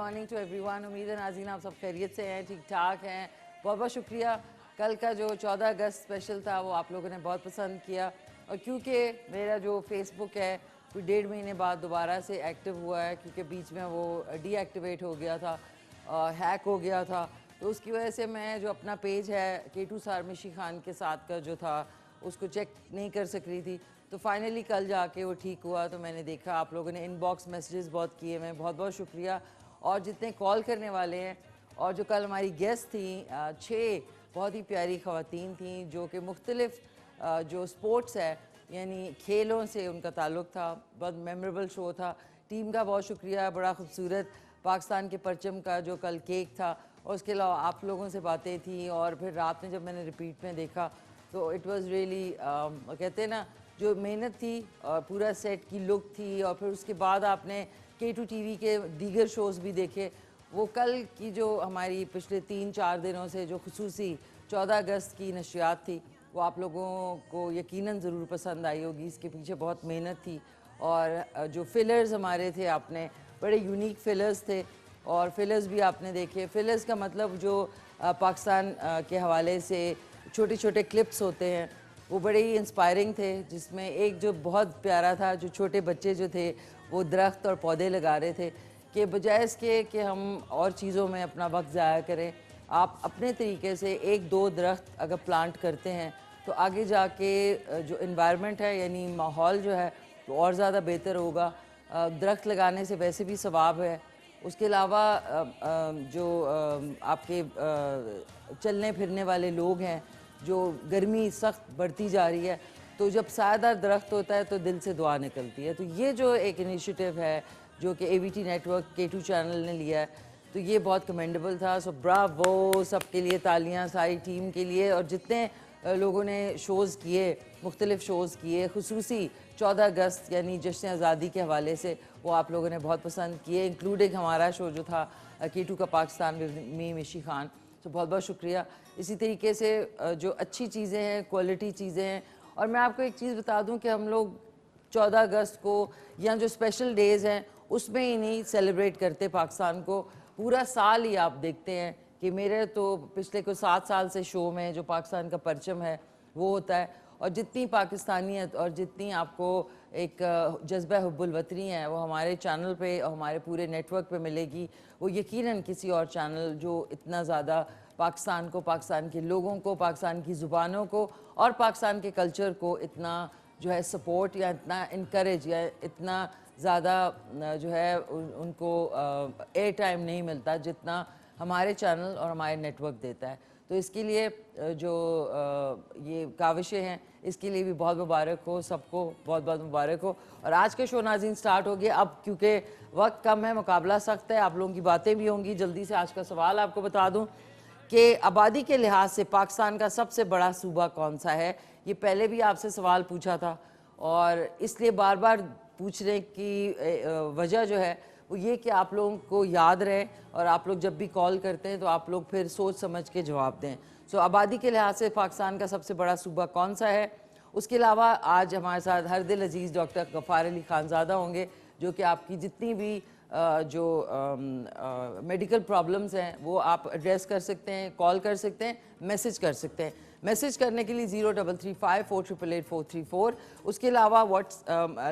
Morning to everyone. उम्मीद है नाज़रीन आप सब खैरियत से हैं, ठीक ठाक हैं। बहुत बहुत शुक्रिया। कल का जो 14 अगस्त स्पेशल था वो आप लोगों ने बहुत पसंद किया, और क्योंकि मेरा जो फेसबुक है कोई 1.5 महीने बाद दोबारा से एक्टिव हुआ है, क्योंकि बीच में वो डीएक्टिवेट हो गया था, हैक हो गया था, तो उसकी वजह से मैं जो अपना पेज है K2 सारमिशी खान के साथ का जो था उसको चेक नहीं कर सक रही थी। तो फाइनली कल जाके वो ठीक हुआ, तो मैंने देखा आप लोगों ने इनबॉक्स मैसेजेस बहुत किए, मैं बहुत बहुत शुक्रिया। और जितने कॉल करने वाले हैं, और जो कल हमारी गेस्ट थी 6 बहुत ही प्यारी ख़वातीन थी जो कि मुख्तलिफ जो स्पोर्ट्स है यानी खेलों से उनका ताल्लुक़ था। बहुत मेमोरेबल शो था। टीम का बहुत शुक्रिया। बड़ा खूबसूरत पाकिस्तान के परचम का जो कल केक था, और उसके अलावा आप लोगों से बातें थी, और फिर रात में जब मैंने रिपीट में देखा तो इट वाज़ रियली कहते हैं ना, जो मेहनत थी और पूरा सेट की लुक थी, और फिर उसके बाद आपने K2 TV के दीगर शोज़ भी देखे। वो कल की जो हमारी पिछले 3-4 दिनों से जो खुसूसी 14 अगस्त की नशियात थी, वो आप लोगों को यकीनन ज़रूर पसंद आई होगी। इसके पीछे बहुत मेहनत थी, और जो फिलर्स हमारे थे, आपने बड़े यूनिक फिलर्स थे, और फिलर्स भी आपने देखे। फिलर्स का मतलब जो पाकिस्तान के हवाले से छोटे छोटे क्लिप्स होते हैं, वो बड़े ही इंस्पायरिंग थे। जिसमें एक जो बहुत प्यारा था, जो छोटे बच्चे जो थे वो दरख्त और पौधे लगा रहे थे, कि बजाय इसके कि हम और चीज़ों में अपना वक्त ज़ाया करें, आप अपने तरीके से 1-2 दरख्त अगर प्लांट करते हैं तो आगे जाके जो इन्वायरमेंट है यानी माहौल जो है वो और ज़्यादा बेहतर होगा। दरख्त लगाने से वैसे भी सवाब है। उसके अलावा जो आपके चलने फिरने वाले लोग हैं, जो गर्मी सख्त बढ़ती जा रही है, तो जब सायादार दरख्त होता है तो दिल से दुआ निकलती है। तो ये जो एक इनिशिएटिव है जो कि AVT नेटवर्क K2 चैनल ने लिया है, तो ये बहुत कमेंडेबल था। सो ब्रावो, सबके लिए तालियां, सारी टीम के लिए। और जितने लोगों ने शोज़ किए, मुख्तलिफ शोज़ किए, खुसूसी 14 अगस्त यानी जश्न आज़ादी के हवाले से, वो आप लोगों ने बहुत पसंद किए, इंक्लूडिंग हमारा शो जो था K2 का पाकिस्तान में मिशी खान। तो बहुत बहुत शुक्रिया। इसी तरीके से जो अच्छी चीज़ें हैं, क्वालिटी चीज़ें हैं। और मैं आपको एक चीज़ बता दूं कि हम लोग 14 अगस्त को या जो स्पेशल डेज़ हैं उसमें ही नहीं सेलिब्रेट करते पाकिस्तान को, पूरा साल ही आप देखते हैं कि मेरे तो पिछले कुछ 7 साल से शो में जो पाकिस्तान का परचम है वो होता है। और जितनी पाकिस्तानियत और जितनी आपको एक जज्बा हुब्बुल वतनी है वो हमारे चैनल पे और हमारे पूरे नेटवर्क पे मिलेगी, वो यकीनन किसी और चैनल जो इतना ज़्यादा पाकिस्तान को, पाकिस्तान के लोगों को, पाकिस्तान की ज़ुबानों को और पाकिस्तान के कल्चर को इतना जो है सपोर्ट या इतना इनकरेज या इतना ज़्यादा जो है उनको एयर टाइम नहीं मिलता जितना हमारे चैनल और हमारे नेटवर्क देता है। तो इसके लिए जो ये काविशें हैं, इसके लिए भी बहुत मुबारक हो, सबको बहुत बहुत मुबारक हो। और आज का शो नाज़रीन स्टार्ट हो गया। अब क्योंकि वक्त कम है, मुकाबला सख्त है, आप लोगों की बातें भी होंगी। जल्दी से आज का सवाल आपको बता दूं कि आबादी के लिहाज से पाकिस्तान का सबसे बड़ा सूबा कौन सा है। ये पहले भी आपसे सवाल पूछा था, और इसलिए बार बार पूछने की वजह जो है वो ये कि आप लोगों को याद रहे, और आप लोग जब भी कॉल करते हैं तो आप लोग फिर सोच समझ के जवाब दें। सो आबादी के लिहाज से पाकिस्तान का सबसे बड़ा सूबा कौन सा है। उसके अलावा आज हमारे साथ हर दिल अजीज़ डॉक्टर गफ़ार अली खानज़ादा होंगे, जो कि आपकी जितनी भी जो मेडिकल प्रॉब्लम्स हैं वो आप एड्रेस कर सकते हैं, कॉल कर सकते हैं, मैसेज कर सकते हैं। मैसेज करने के लिए 033548884434। उसके अलावा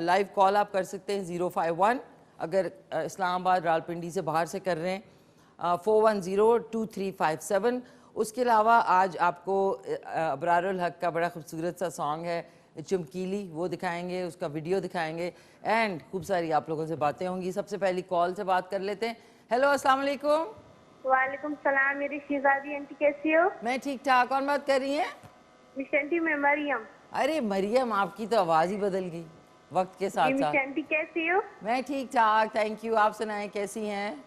लाइव कॉल आप कर सकते हैं 051 अगर इस्लामाबाद रावलपिंडी से बाहर से कर रहे हैं, 4102357। उसके अलावा आज आपको अबरारुल हक का बड़ा खूबसूरत सा सॉन्ग है चमकीली, वो दिखाएंगे, उसका वीडियो दिखाएंगे, एंड खूब सारी आप लोगों से बातें होंगी। सबसे पहली कॉल से बात कर लेते हैं। हेलो, अस्सलाम वालेकुम। वालेकुम सलाम। मेरी शहजादी आंटी कैसी हो? मैं ठीक ठाक। कौन बात कर रही हैं? मिशंटी में मरियम। अरे मरियम, आपकी तो आवाज़ ही बदल गई वक्त के साथ जी साथ। मिशंटी कैसी हो? मैं ठीक ठाक, थैंक यू। आप सुनाएं, कैसी हैं?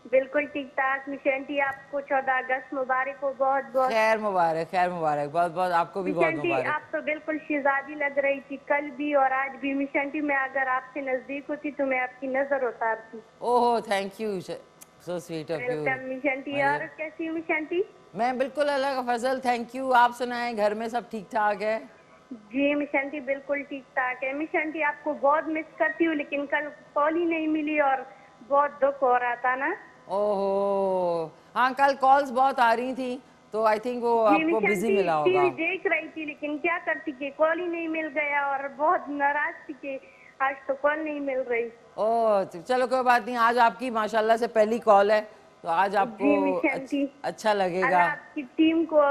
बिल्कुल ठीक ठाक। मिशंटी आपको 14 अगस्त मुबारक हो। बहुत बहुत खैर मुबारक, खैर मुबारक, बहुत बहुत आपको भी बहुत मिशंटी, मुबारक। आप तो बिल्कुल शहजादी लग रही थी कल भी और आज भी। मिशंटी मैं अगर आपसे नजदीक होती तो मैं आपकी नजर उतारती। ओहो, thank you, so sweet of you. Welcome मिशंटी। और कैसी हो मिशंटी? मैं बिल्कुल अल्लाह का फजल, थैंक यू। आप सुनाएं, घर में सब ठीक ठाक है? जी मिशंटी बिल्कुल ठीक ठाक है। मिशंटी आपको बहुत मिस करती हूँ, लेकिन कल कॉल ही नहीं मिली और बहुत दुख हो रहा था ना। ओहो, हाँ कल कॉल्स बहुत आ रही थी तो आई थिंक वो जी आपको बिजी मिशन मिला होगा। टीवी देख रही थी, लेकिन क्या करती कि कॉल ही नहीं मिल गया और बहुत नाराज थी कि आज तो कॉल नहीं मिल रही। ओह चलो कोई बात नहीं, आज आपकी माशाल्लाह से पहली कॉल है तो आज आपको जी मिशन टी, अच्छा लगेगा। अल्लाह आपकी टीम को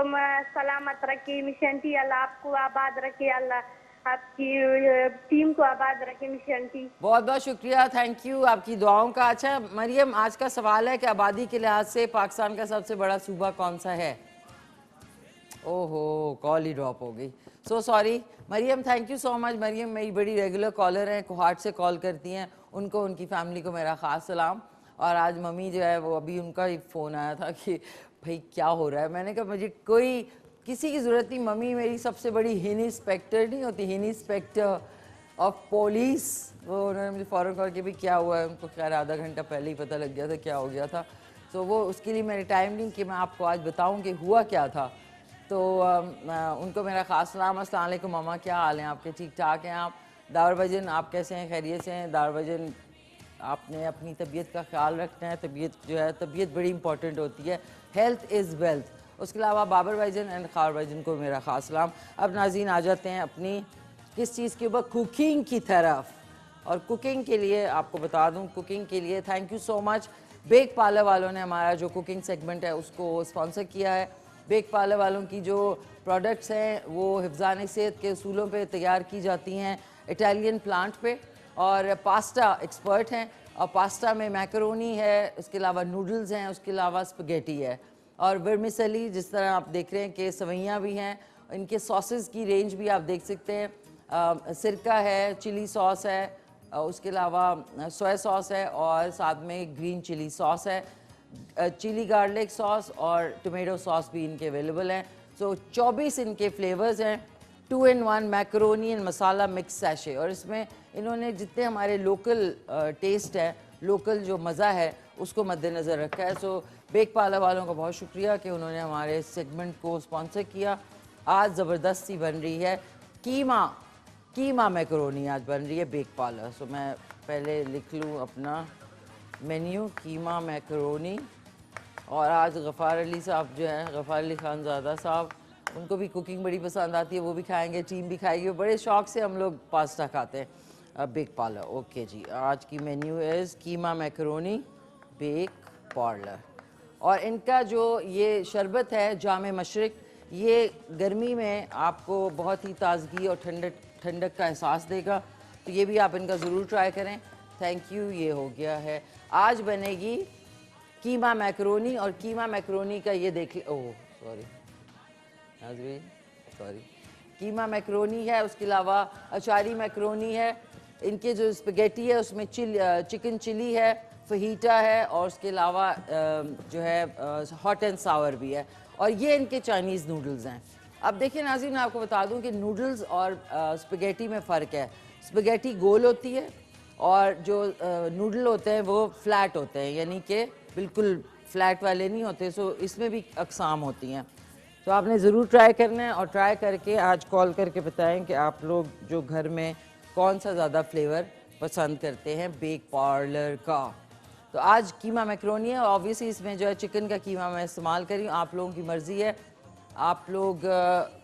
सलामत रखे मिशन टी, अल्लाह आपको आबाद रखे, अल्लाह आपकी टीम को आबाद रखे मिशन टी। बहुत बहुत शुक्रिया, थैंक यू आपकी दुआओं का। अच्छा मरियम, आज का सवाल है कि आबादी के लिहाज से पाकिस्तान का सबसे बड़ा सूबा कौन सा है? ओहो, कॉल ही ड्रॉप हो गई, so sorry Mariam. Thank you so much Mariam, मेरी बड़ी रेगुलर कॉलर हैं, कोहाट से कॉल करती हैं, उनको उनकी फैमिली को मेरा ख़ास सलाम। और आज मम्मी जो है वो अभी उनका ही फ़ोन आया था कि भाई क्या हो रहा है। मैंने कहा मुझे कोई किसी की ज़रूरत नहीं, मम्मी मेरी सबसे बड़ी हिनी इंस्पेक्टर नहीं होती, हिनी इंस्पेक्टर ऑफ पुलिस, वो उन्होंने मुझे फ़ौरन कॉल कि भाई क्या हुआ है। उनको खैर आधा घंटा पहले ही पता लग गया था क्या हो गया था, तो वो उसके लिए मेरे टाइम नहीं कि मैं आपको आज बताऊँ कि हुआ क्या था। तो उनको मेरा ख़ास सलाम। अस्सलाम वालेकुम ममा, क्या हाल हैं आपके? ठीक ठाक हैं आप? दावर भजन आप कैसे हैं? खैरियत से हैं? दावर भजन आपने अपनी तबीयत का ख्याल रखना है, तबीयत जो है तबीयत बड़ी इंपॉर्टेंट होती है, हेल्थ इज़ वेल्थ। उसके अलावा बाबर भाईजन एंड खार भाईजन को मेरा ख़ास सलाम। अब नाज़रीन आ जाते हैं अपनी किस चीज़ के ऊपर, कुकिंग की तरफ। और कुकिंग के लिए आपको बता दूं, कुकिंग के लिए thank you so much bake parlour वालों ने हमारा जो कुकिंग सेगमेंट है उसको स्पॉन्सर किया है। बेक पार्लर वालों की जो प्रोडक्ट्स हैं वो हिफ्ज़ान सेहत के असूलों पे तैयार की जाती हैं, इटालियन प्लांट पे, और पास्ता एक्सपर्ट हैं। और पास्ता में मैकरोनी है, उसके अलावा नूडल्स हैं, उसके अलावा स्पगेटी है और वर्मिसेली, जिस तरह आप देख रहे हैं कि सवैयाँ भी हैं। इनके सॉसेस की रेंज भी आप देख सकते हैं, सिरका है, चिली सॉस है, उसके अलावा सोया सॉस है और साथ में ग्रीन चिली सॉस है, चिली गार्लिक सॉस और टोमेटो सॉस भी इनके अवेलेबल हैं। सो 24 इनके फ्लेवर्स हैं, 2 in 1 macaroni and masala mix sachet. और इसमें इन्होंने जितने हमारे लोकल टेस्ट है, लोकल जो मज़ा है उसको मद्देनज़र रखा है। सो बेक पार्लर वालों का बहुत शुक्रिया कि उन्होंने हमारे सेगमेंट को स्पॉन्सर किया। आज ज़बरदस्ती बन रही है कीमा मैकरोनी, आज बन रही है बेक पार्लर। सो मैं पहले लिख लूँ अपना मेन्यू, कीमा मैकरोनी। और आज गफ़ार अली साहब जो हैं, गफ़ार अली खान ज़ादा साहब, उनको भी कुकिंग बड़ी पसंद आती है, वो भी खाएंगे, टीम भी खाएगी। बड़े शौक से हम लोग पास्ता खाते हैं बेक पार्लर। ओके जी, आज की menu is keema macaroni bake parlour. और इनका जो ये शरबत है जामे मशरिक, ये गर्मी में आपको बहुत ही ताजगी और ठंडक का एहसास देगा, तो ये भी आप इनका ज़रूर ट्राई करें। थैंक यू, ये हो गया है। आज बनेगी कीमा मैकरोनी, और कीमा मैकरोनी का ये देखिए, ओह सॉरी सॉरी, कीमा मैकरोनी है, उसके अलावा अचारी मैकरोनी है, इनके जो स्पगेटी है उसमें चिकन चिली है, फहीटा है, और उसके अलावा जो है हॉट एंड सावर भी है। और ये इनके चाइनीज़ नूडल्स हैं। अब देखिए नाज़रीन, मैं आपको बता दूं कि नूडल्स और स्पगेटी में फ़र्क है। स्पगेटी गोल होती है और जो नूडल होते हैं वो फ्लैट होते हैं, यानी कि बिल्कुल फ्लैट वाले नहीं होते। सो इसमें भी अकसाम होती हैं, तो आपने ज़रूर ट्राई करना है। और ट्राई करके आज कॉल करके बताएं कि आप लोग जो घर में कौन सा ज़्यादा फ्लेवर पसंद करते हैं बेक पार्लर का। तो आज कीमा मैकरोनी है, ऑब्वियसली इसमें जो है चिकन का कीमा मैं इस्तेमाल करी हूँ, आप लोगों की मर्ज़ी है। आप लोग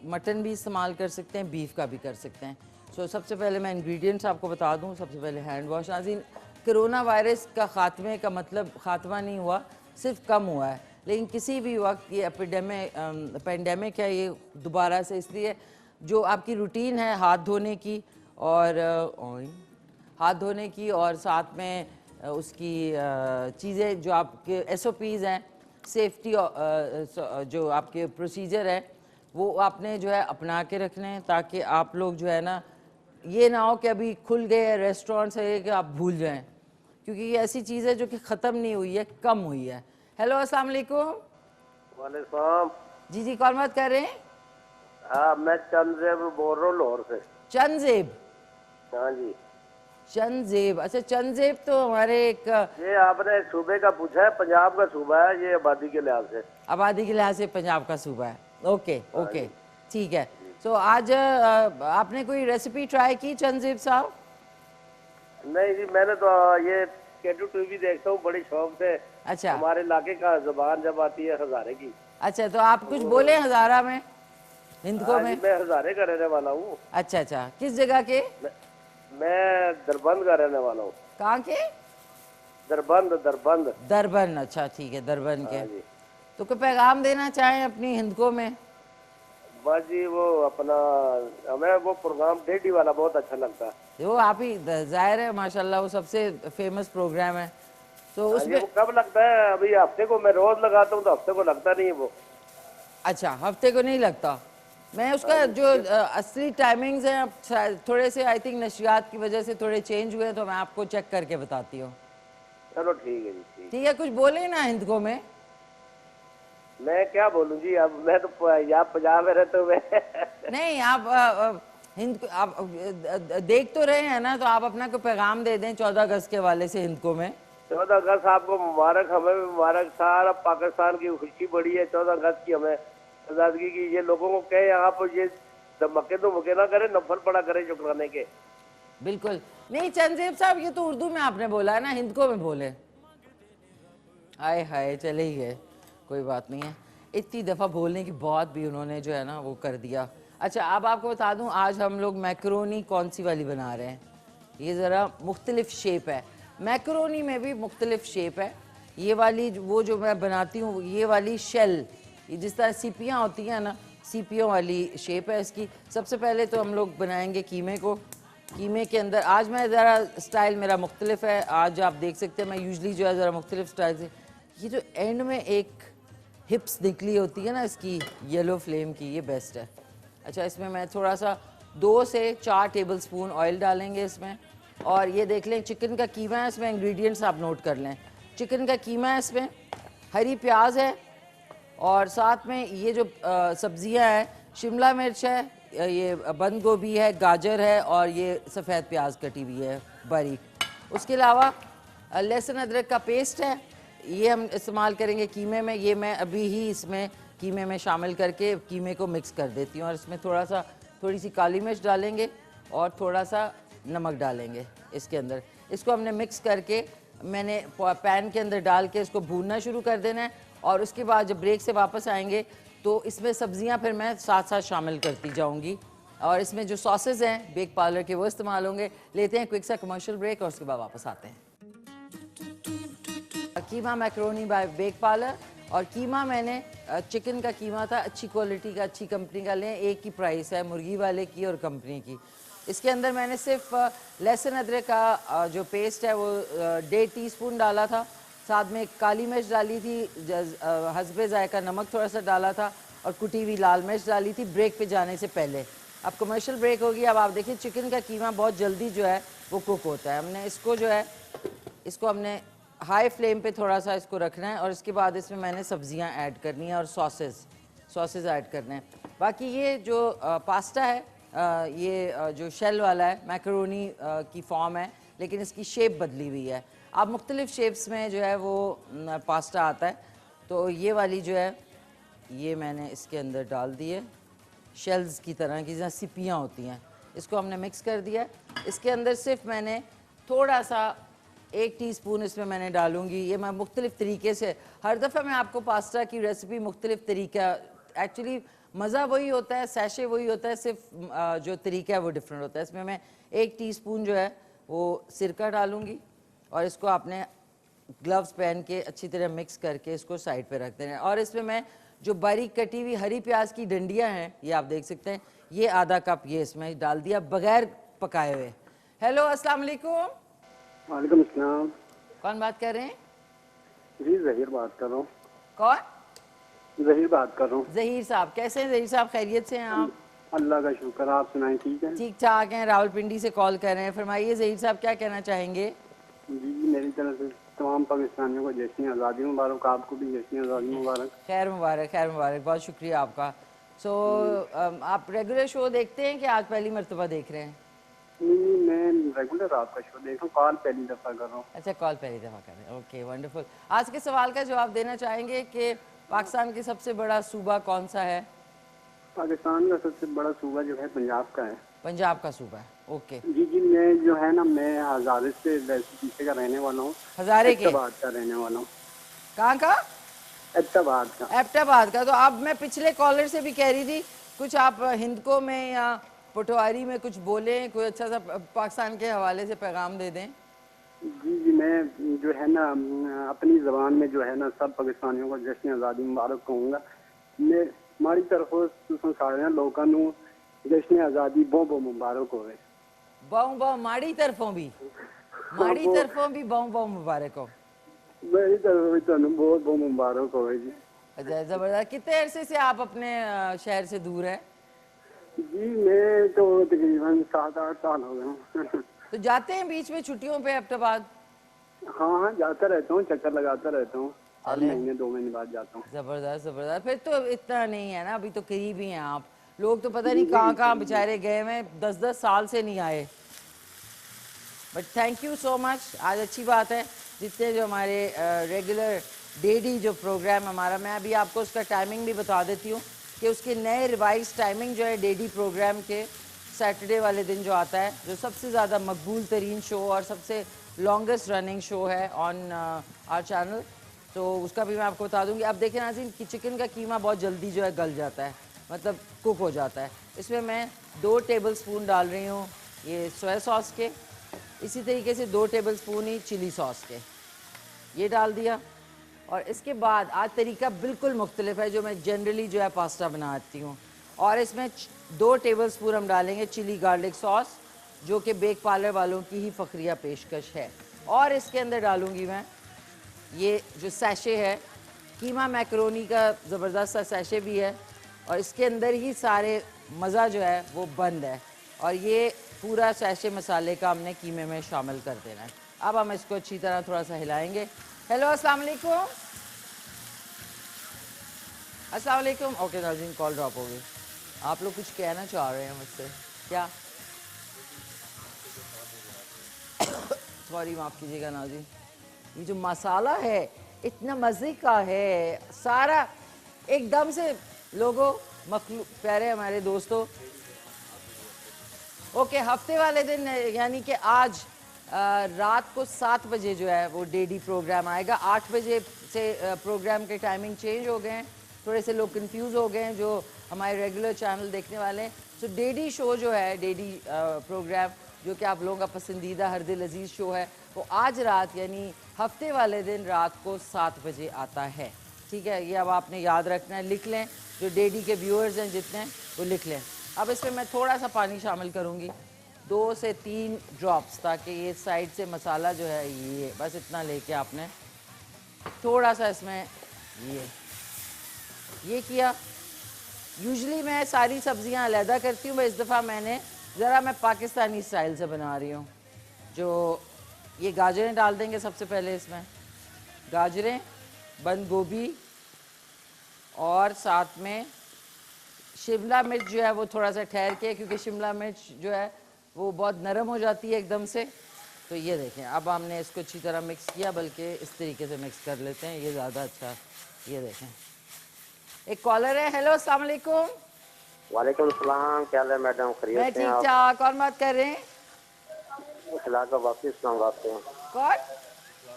मटन भी इस्तेमाल कर सकते हैं, बीफ का भी कर सकते हैं। सो सबसे पहले मैं इंग्रेडिएंट्स आपको बता दूं। सबसे पहले हैंड वॉश। नाज़रीन, कोरोना वायरस का ख़ात्मे का मतलब ख़ात्मा नहीं हुआ, सिर्फ कम हुआ है। लेकिन किसी भी वक्त ये पेंडेमिक है, ये दोबारा से, इसलिए जो आपकी रूटीन है हाथ धोने की और साथ में उसकी चीज़ें जो आपके SOPs हैं, सेफ्टी जो आपके प्रोसीजर है, वो आपने जो है अपना के रखने हैं, ताकि आप लोग जो है ना, ये ना हो कि अभी खुल गए रेस्टोरेंट्स है कि आप भूल जाएं, क्योंकि ये ऐसी चीज़ है जो कि ख़त्म नहीं हुई है, कम हुई है। हेलो अस्सलाम वालेकुम। वालेकुम। जी कौन बात कर रहे हैं? हाँ, मैं चंदजेब बोल रहा हूँ लाहौर से। चंदजेब? हाँ जी। चंदजेब, अच्छा चंदजेब तो हमारे एक, ये आपने सूबे का पूछा है, पंजाब का सूबा है ये, आबादी के लिहाज से। आबादी के लिहाज से पंजाब का सूबा है। ओके ठीक है। तो आज आपने कोई रेसिपी ट्राई की चंदजेब साहब? नहीं जी, मैंने तो ये केटू टीवी देखता हूँ बड़ी शौक से, अच्छा हमारे इलाके का जुबान जब आती है हजारे की। अच्छा, तो आप कुछ बोले हजारा में, हिंदको हाँ में? जी, मैं हजारे का रहने वाला हूँ। अच्छा अच्छा, किस जगह के? मैं दरबंद का रहने वाला हूँ। कहाँ के? दरबंद दरबंद। दरबन। अच्छा ठीक है, दरबन के। हाँ जी। तो कोई पैगाम देना चाहें अपनी हिंदको में? बस जी वो अपना, हमें वो प्रोग्राम डेडी वाला बहुत अच्छा लगता है। वो आप ही जाहिर है माशाल्लाह, वो सबसे फेमस प्रोग्राम है, तो हाँ जी, उसमें। वो कब लगता है? अभी हफ्ते को मैं रोज लगाता हूँ तो हफ्ते को लगता नहीं है वो। अच्छा, हफ्ते को नहीं लगता। मैं उसका जो असली टाइमिंग्स हैं अब थोड़े से आई थिंक नशियात की वजह से थोड़े चेंज हुए, तो मैं आपको चेक करके बताती हूँ। चलो ठीक है जी, ठीक। ठीक है, कुछ बोले ना हिंदको में। मैं क्या बोलूँ जी, अब मैं तो यहाँ पंजाब में रहते हुए नहीं, आप हिंद आप देख तो रहे हैं ना, तो आप अपना कोई पैगाम दे दें 14 अगस्त के वाले से हिंदको में। 14 अगस्त आपको मुबारक, हमें भी मुबारक। सारा पाकिस्तान की खुशी बढ़ी है 14 अगस्त की, हमें आजादगी की। ये लोगों को कहे आप ये धमके तो मुके ना करें, नफल पड़ा करें शुक्राने के। बिल्कुल नहीं चंद्रदेव साहब, ये तो उर्दू में आपने बोला है ना, हिंदको में बोले। आए हाय, चले ही गए, कोई बात नहीं है। इतनी दफ़ा बोलने के बाद भी उन्होंने जो है ना वो कर दिया। अच्छा, अब आपको बता दूं, आज हम लोग मैक्रोनी कौन सी वाली बना रहे हैं। ये ज़रा मुख्तलिफ शेप है, मैक्रोनी में भी मुख्तलिफ शेप है। ये वाली वो जो मैं बनाती हूँ, ये वाली शेल, ये जिस तरह सीपियाँ होती हैं ना, सीपियों वाली शेप है इसकी। सबसे पहले तो हम लोग बनाएंगे कीमे को। कीमे के अंदर आज मैं ज़रा स्टाइल मेरा मुख्तलिफ है। आज आप देख सकते हैं मैं यूजली जो है ज़रा मुख्तलिफ स्टाइल से, ये जो एंड में एक हिप्स निकली होती है ना इसकी येलो फ्लेम की, ये बेस्ट है। अच्छा, इसमें मैं थोड़ा सा 2 से 4 टेबलस्पून ऑयल डालेंगे इसमें। और ये देख लें चिकन का कीमा है, इसमें इंग्रेडिएंट्स आप नोट कर लें। चिकन का कीमा है, इसमें हरी प्याज है, और साथ में ये जो सब्जियां हैं, शिमला मिर्च है, ये बंद गोभी है, गाजर है, और ये सफ़ेद प्याज कटी हुई है बारीक। उसके अलावा लहसुन अदरक का पेस्ट है, ये हम इस्तेमाल करेंगे कीमे में। ये मैं अभी ही इसमें कीमे में शामिल करके कीमे को मिक्स कर देती हूँ। और इसमें थोड़ी सी काली मिर्च डालेंगे और थोड़ा सा नमक डालेंगे इसके अंदर। इसको हमने मिक्स करके मैंने पैन के अंदर डाल के इसको भूनना शुरू कर देना है। और उसके बाद जब ब्रेक से वापस आएंगे तो इसमें सब्जियां फिर मैं साथ साथ शामिल करती जाऊंगी। और इसमें जो सॉसेज हैं बेक पार्लर के, वो इस्तेमाल होंगे। लेते हैं क्विक सा कमर्शियल ब्रेक और उसके बाद वापस आते हैं। कीमा मैक्रोनी बाय बेक पार्लर। और कीमा मैंने चिकन का कीमा था, अच्छी क्वालिटी का, अच्छी कंपनी का लें। एक ही प्राइस है मुर्गी वाले की और कंपनी की। इसके अंदर मैंने सिर्फ लहसुन अदरक का जो पेस्ट है वो 1.5 टीस्पून डाला था। साथ में काली मिर्च डाली थी, हस्बे जायका नमक थोड़ा सा डाला था, और कुटी हुई लाल मिर्च डाली थी ब्रेक पे जाने से पहले। अब कमर्शियल ब्रेक होगी। अब आप देखिए चिकन का कीमा बहुत जल्दी जो है वो कुक होता है। हमने इसको जो है, इसको हमने हाई फ्लेम पे थोड़ा सा इसको रखना है। और इसके बाद इसमें मैंने सब्जियां ऐड करनी है और सॉसेज ऐड करने हैं। बाकी ये जो पास्ता है, ये जो शेल वाला है, मैकरोनी की फॉर्म है, लेकिन इसकी शेप बदली हुई है। अब मुख्तलिफ शेप्स में जो है वो पास्ता आता है। तो ये वाली जो है ये मैंने इसके अंदर डाल दी है, शेल्स की तरह की जहाँ सिपियाँ होती हैं। इसको हमने मिक्स कर दिया है। इसके अंदर सिर्फ मैंने थोड़ा सा 1 टीस्पून इसमें मैंने डालूंगी। ये मैं मुख्तलिफ तरीके से, हर दफ़ा मैं आपको पास्ता की रेसिपी मुख्तलिफ तरीका, एक्चुअली मज़ा वही होता है, सैशे वही होता है, सिर्फ जो तरीका है वो डिफरेंट होता है। इसमें मैं 1 टीस्पून जो है वो सिरका डालूंगी। और इसको आपने ग्लव्स पहन के अच्छी तरह मिक्स करके इसको साइड पे रख देना है। और इसमें मैं जो बारीक कटी हुई हरी प्याज की डंडियां हैं, ये आप देख सकते हैं, ये आधा कप ये इसमें डाल दिया बगैर पकाए हुए। हेलो, अस्सलाम वालेकुम। वालेकुम अस्सलाम। कौन बात कर रहे हैं? जी जहीर बात कर रहा हूँ। कौन? जहीर बात कर रहा हूँ। जहीर साहब, कैसे हैं जहीर साहब? खैरियत से हैं आप? अल्लाह का शुक्र, आप सुनाएं, ठीक है? ठीक ठाक हैं। रावलपिंडी से कॉल कर रहे हैं। फरमाइए जहीर साहब, क्या कहना चाहेंगे? जी, मेरी तरफ से तमाम पाकिस्तानियों को जश्न आज़ादी मुबारक, आपको भी जश्न आज़ादी मुबारक। खैर मुबारक, खैर मुबारक, बहुत शुक्रिया आपका। आप रेगुलर शो देखते हैं कि आज पहली मरतबा देख रहे हैं? नहीं, मैं रेगुलर आपका शो देख रहा हूँ, कॉल पहली दफ़ा कर रहा हूँ। अच्छा, कॉल पहली दफ़ा कर रहे हैं। Okay, wonderful. आज के सवाल का जवाब देना चाहेंगे कि पाकिस्तान की सबसे बड़ा सूबा कौन सा है? पाकिस्तान का सबसे बड़ा सूबा जो है पंजाब का है। पंजाब का सूबा है। ओके जी जी, मैं जो है ना, मैं हज़ारे से पीछे का रहने वाला हूँ। हज़ारे के? फैसलाबाद का रहने वाला हूँ। कहाँ का? एबटाबाद का। एबटाबाद का। तो अब मैं पिछले कॉलर से भी कह रही थी कुछ आप हिंदको में या पटवारी में कुछ बोलें, कोई अच्छा सा पाकिस्तान के हवाले से पैगाम दे दें। जी जी, मैं जो है ना अपनी जबान में जो है ना सब पाकिस्तानियों को जश्न आज़ादी मुबारक कहूँगा। मैं हमारी तरफों सारे लोगों को जश्न आज़ादी बहुत बहुत मुबारक हो। बहु बहु माड़ी तरफों भी बहु बहु मुबारक हो। मेरी तरफ भी तो बहुत बहुत मुबारक हो जी। अच्छा, जबरदस्त। कितने अरसे से आप अपने शहर से दूर हैं? जी मैं तो तकरीबन 7-8 साल हो गए। तो जाते हैं बीच में छुट्टियों पे एबटाबाद? हाँ हाँ, जाता रहता हूँ, चक्कर लगाता रहता हूँ। हर चलें। महीने 2 महीने बाद जाता हूँ। जबरदस्त जबरदस्त। फिर तो इतना नहीं है ना, अभी तो करीब ही हैं आप। लोग तो पता जी, नहीं जी, कहाँ कहाँ जी। बेचारे गए हुए, 10-10 साल से नहीं आए। But thank you so much. आज अच्छी बात है जितने जो हमारे रेगुलर डेली जो प्रोग्राम हमारा, मैं अभी आपको उसका टाइमिंग भी बता देती हूँ कि उसके नए रिवाइज टाइमिंग जो है डेली प्रोग्राम के, सैटरडे वाले दिन जो आता है, जो सबसे ज़्यादा मकबूल तरीन शो और सबसे लॉन्गेस्ट रनिंग शो है ऑन आवर चैनल, तो उसका भी मैं आपको बता दूंगी। अब देखें नाज़रीन कि चिकन का कीमा बहुत जल्दी जो है गल जाता है, मतलब कुक हो जाता है। इसमें मैं 2 टेबलस्पून डाल रही हूँ ये सोया सॉस के, इसी तरीके से 2 टेबलस्पून ही चिली सॉस के, ये डाल दिया। और इसके बाद आज तरीका बिल्कुल मुख्तलिफ है जो मैं जनरली जो है पास्ता बनाती हूँ, और इसमें 2 टेबलस्पून हम डालेंगे चिली गार्लिक सॉस, जो कि बेक पार्लर वालों की ही फ़खरिया पेशकश है। और इसके अंदर डालूँगी मैं ये जो सैशे है, कीमा मैकरोनी का ज़बरदस्त सा सैशे भी है, और इसके अंदर ही सारे मज़ा जो है वो बंद है, और ये पूरा सैशे मसाले का हमने कीमे में शामिल कर देना है। अब हम इसको अच्छी तरह थोड़ा सा हिलाएंगे। हेलो, अस्सलाम वालेकुम। अस्सलाम वालेकुम। ओके नाज़रीन, कॉल ड्रॉप हो गई। आप लोग कुछ कहना चाह रहे हैं मुझसे क्या? सॉरी, माफ़ कीजिएगा नाज़रीन। ये जो मसाला है इतना मज़े का है, सारा एकदम से लोगों प्यारे हमारे दोस्तों। ओके, हफ्ते वाले दिन यानी कि आज रात को 7 बजे जो है वो डेडी प्रोग्राम आएगा। 8 बजे से प्रोग्राम के टाइमिंग चेंज हो गए हैं, थोड़े से लोग कंफ्यूज हो गए हैं जो हमारे रेगुलर चैनल देखने वाले हैं। सो डेडी शो जो है, डेडी प्रोग्राम जो कि आप लोगों का पसंदीदा हर दिल अजीज़ शो है, वो आज रात यानी हफ्ते वाले दिन रात को 7 बजे आता है। ठीक है, ये अब आपने याद रखना है, लिख लें। जो डेडी के व्यूअर्स हैं जितने, वो लिख लें। अब इसमें मैं थोड़ा सा पानी शामिल करूँगी, 2 से 3 ड्रॉप्स, ताकि ये साइड से मसाला जो है ये बस इतना लेके आपने थोड़ा सा इसमें ये किया। यूजुअली मैं सारी सब्जियां अलहदा करती हूँ, इस दफ़ा मैं पाकिस्तानी स्टाइल से बना रही हूँ। जो ये गाजरें डाल देंगे सबसे पहले, इसमें गाजरें, बंद गोभी, और साथ में शिमला मिर्च जो है वो थोड़ा सा ठहर के, क्योंकि शिमला मिर्च जो है वो बहुत नरम हो जाती है एकदम से। तो ये देखें, अब हमने इसको अच्छी तरह मिक्स किया, बल्कि इस तरीके से मिक्स कर लेते हैं, ये ज़्यादा अच्छा। ये देखें, एक कॉलर है। हेलो, अस्सलाम वालेकुम। वालेकुम सलाम, क्या हाल है मैडम? मैं खैरियत से ठीक हैं आप? ठाक। कौन बात कर रहे हैं? इखलाक अब्बासी इस्लामाबाद से। कौन?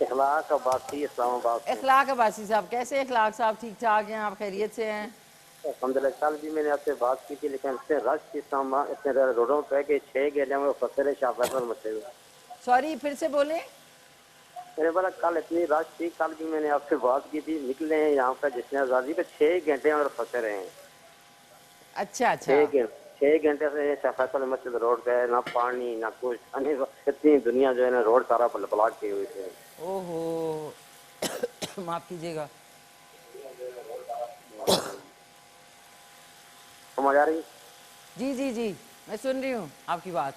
इखलाक अब्बासी इस्लामाबाद से। इखलाक अब्बासी साहब, कैसे हैं इखलाक साहब? ठीक ठाक हैं आप? खैरियत से हैं? अल्हम्दुलिल्लाह। कल भी मैंने आपसे बात की थी, लेकिन इतने रश की इस्लामाबाद, इतने रोडों पे के 6 गेले में फसरे शाह फैसल मचे हुए। सॉरी, फिर से बोले। मेरे बोला कल इतनी रश थी, कल भी मैंने आपसे बात की थी, निकले हैं यहाँ पे जिसने आज़ादी पे 6 घंटे और फंसे रहे हैं। अच्छा अच्छा। 6 घंटे से शाह फैसल मस्जिद रोड पे, ना पानी ना कुछ, इतनी दुनिया जो है ना, रोड सारा ब्लॉक की हुई थी। ओहो, माफ कीजिएगा। समझ आ रही? जी जी जी, मैं सुन रही हूँ आपकी बात।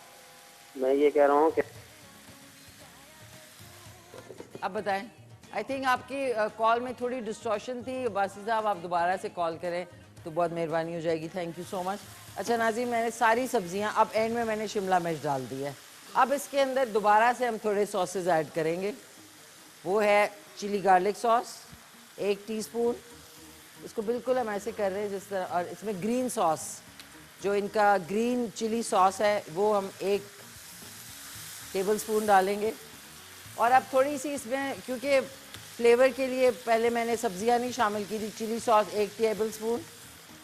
मैं ये कह रहा हूँ कि अब बताएं। आई थिंक आपकी कॉल में थोड़ी डिस्टॉर्शन थी। बासी साहब, आप दोबारा से कॉल करें तो बहुत मेहरबानी हो जाएगी। Thank you so much. अच्छा नाज़रीन, मैंने सारी सब्जियां, अब एंड में मैंने शिमला मिर्च डाल दी है। अब इसके अंदर दोबारा से हम थोड़े सॉसेज ऐड करेंगे। वो है चिली गार्लिक सॉस 1 टीस्पून। इसको बिल्कुल हम ऐसे कर रहे हैं जिस तरह, और इसमें ग्रीन सॉस, जो इनका ग्रीन चिली सॉस है, वो हम 1 टेबलस्पून डालेंगे। और अब थोड़ी सी इसमें, क्योंकि फ्लेवर के लिए पहले मैंने सब्जियां नहीं शामिल की थी। Chilli sauce 1 tablespoon.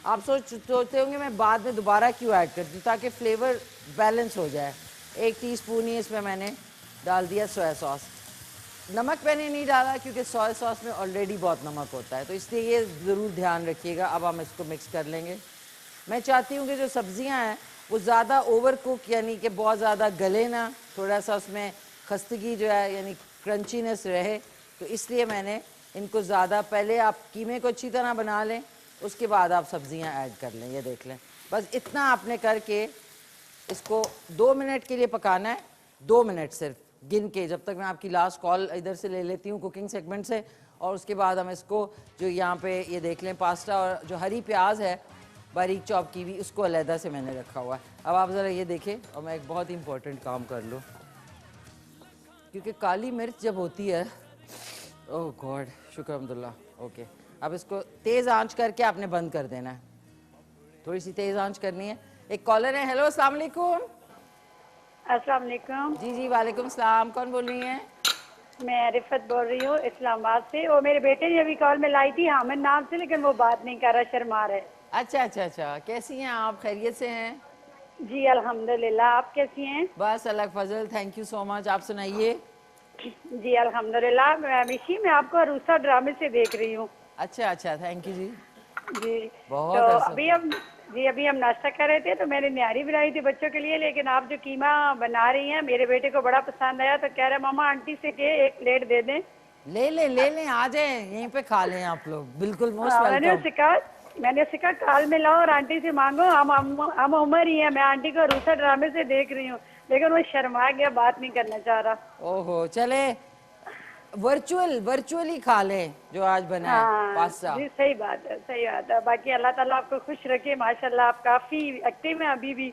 आप सोचते होंगे मैं बाद में दोबारा क्यों ऐड करती हूँ, ताकि फ्लेवर बैलेंस हो जाए। 1 टीस्पून ही इसमें मैंने डाल दिया सोया सॉस। नमक मैंने नहीं डाला क्योंकि सोया सॉस में ऑलरेडी बहुत नमक होता है, तो इसलिए ये ज़रूर ध्यान रखिएगा। अब हम इसको मिक्स कर लेंगे। मैं चाहती हूँ कि जो सब्जियाँ हैं वो ज़्यादा ओवर कुक, यानी कि बहुत ज़्यादा गले ना, थोड़ा सा उसमें खस्तगी जो है यानी क्रंचीनेस रहे, तो इसलिए मैंने इनको ज़्यादा, पहले आप कीमे को अच्छी तरह बना लें, उसके बाद आप सब्जियां ऐड कर लें। ये देख लें, बस इतना आपने करके इसको 2 मिनट के लिए पकाना है। 2 मिनट सिर्फ गिन के, जब तक मैं आपकी लास्ट कॉल इधर से ले लेती हूँ कुकिंग सेगमेंट से, और उसके बाद हम इसको जो यहाँ पे ये देख लें पास्ता और जो हरी प्याज है बारीक चॉप की हुई, उसको अलहदा से मैंने रखा हुआ है। अब आप ज़रा ये देखें, और मैं एक बहुत इंपॉर्टेंट काम कर लूँ, क्योंकि काली मिर्च जब होती है, ओह गॉड, शुक्र अल्हम्दुलिल्लाह। ओके, अब इसको तेज़ आंच करके आपने बंद कर देना है, थोड़ी सी तेज़ आंच करनी है। एक कॉलर है। हेलो, अस्सलाम वालेकुम। अस्सलाम वालेकुम। जी जी वालेकुम सलाम, कौन बोल रही हैं? मैं रिफत बोल रही हूँ इस्लामाबाद से, और मेरे बेटे ने अभी कॉल में लाई थी हामिद नाम से, लेकिन वो बात नहीं कर रहा, शर्मा रहा है। अच्छा अच्छा अच्छा, कैसी हैं आप? खैरियत से हैं? जी अल्हम्दुलिल्लाह, आप कैसी हैं? बस अल्लाह का फजल, थैंक यू सो मच। आप सुनाइए। जी अल्हम्दुलिल्लाह। मैं मिशी में आपको अरूसा ड्रामे से देख रही हूँ। अच्छा अच्छा, थैंक यू जी। जी बहुत तो अच्छा। अभी हम नाश्ता कर रहे थे, तो मैंने न्यारी बनाई थी बच्चों के लिए, लेकिन आप जो कीमा बना रही हैं मेरे बेटे को बड़ा पसंद आया, तो कह रहे मामा आंटी से के 1 प्लेट दे दें। ले लें, आ जाएं यहीं पे खा लें आप लोग, बिल्कुल मोस्ट वेलकम। मैंने उससे कहा काल में लाओ और आंटी से मांगो, हम उम्र ही है। मैं आंटी को रूसा ड्रामे से देख रही हूँ, लेकिन वो शर्मा गया, बात नहीं करना चाह रहा। ओहो, चले वर्चुअली खा लें जो आज बना है हाँ पास्ता। जी, सही बात है, सही बात है। बाकी अल्लाह ताला आपको खुश रखे, माशाल्लाह आप काफी एक्टिव हैं अभी भी।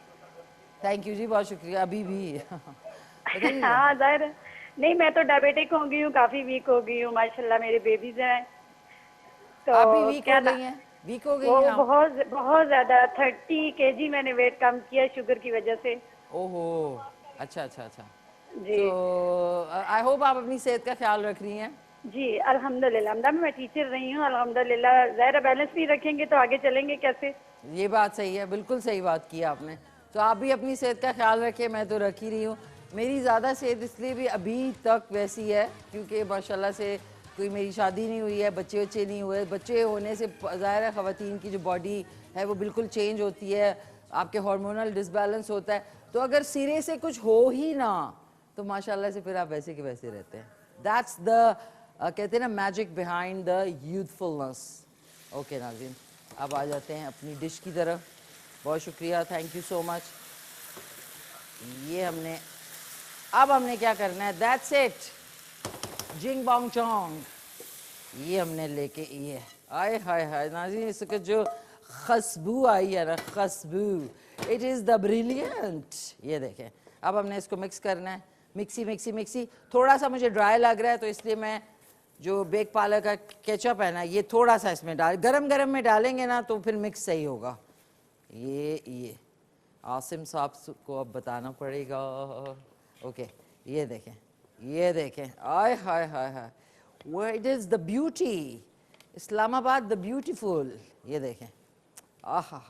थैंक यू जी, बहुत शुक्रिया। अभी भी बताइए। हाँ जाहिर है। नहीं, मैं तो डायबिटिक हो गई हूँ, काफी वीक हो गई हूँ माशाल्लाह, मेरे बेबीज हैं। तो आप भी वीक क्या हो ना, गई हैं? वीक हो गई वो हैं आप? बहुत बहुत ज्यादा 30 kg मैंने वेट कम किया शुगर की वजह से। ओहो, अच्छा अच्छा अच्छा। जी तो आई होप आप अपनी सेहत का ख्याल रख रही हैं। जी अल्हम्दुलिल्लाह। मैं टीचर रही हूँ अल्हम्दुलिल्लाह। ज़ाहिर बैलेंस नहीं रखेंगे तो आगे चलेंगे कैसे? ये बात सही है, बिल्कुल सही बात की आपने। तो आप भी अपनी सेहत का ख्याल रखें, मैं तो रख ही रही हूँ। मेरी ज़्यादा सेहत इसलिए भी अभी तक वैसी है क्योंकि माशाल्लाह से कोई मेरी शादी नहीं हुई है, बच्चे नहीं हुए। बच्चे होने से ज़ाहिर है ख़वातीन की जो बॉडी है वो बिल्कुल चेंज होती है, आपके हार्मोनल डिसबैलेंस होता है। तो अगर सिरे से कुछ हो ही ना तो माशाल्लाह से फिर आप वैसे के वैसे रहते हैं। दैट्स द कहते हैं ना magic behind the youthfulness. Okay नाज़रीन, अब आ जाते हैं अपनी डिश की तरफ। बहुत शुक्रिया, थैंक यू सो मच। ये हमने क्या करना है, दैट्स इट, जिंग बॉन्ग चोंग। ये हमने लेके ये आए हाय हाय नाज़रीन, इसका जो खुशबू आई है ना, खुशबू, इट इज़ द ब्रिलियंट। ये देखें, अब हमने इसको मिक्स करना है। मिक्सी थोड़ा सा मुझे ड्राई लग रहा है, तो इसलिए मैं जो बेक पार्लर का केचप है ना, ये थोड़ा सा इसमें गरम में डालेंगे ना तो फिर मिक्स सही होगा। ये आसिम साहब को अब बताना पड़ेगा। ओके, ये देखें, आय हाय हाय हाय, what is the beauty, Islamabad the beautiful. ये देखें, आहा,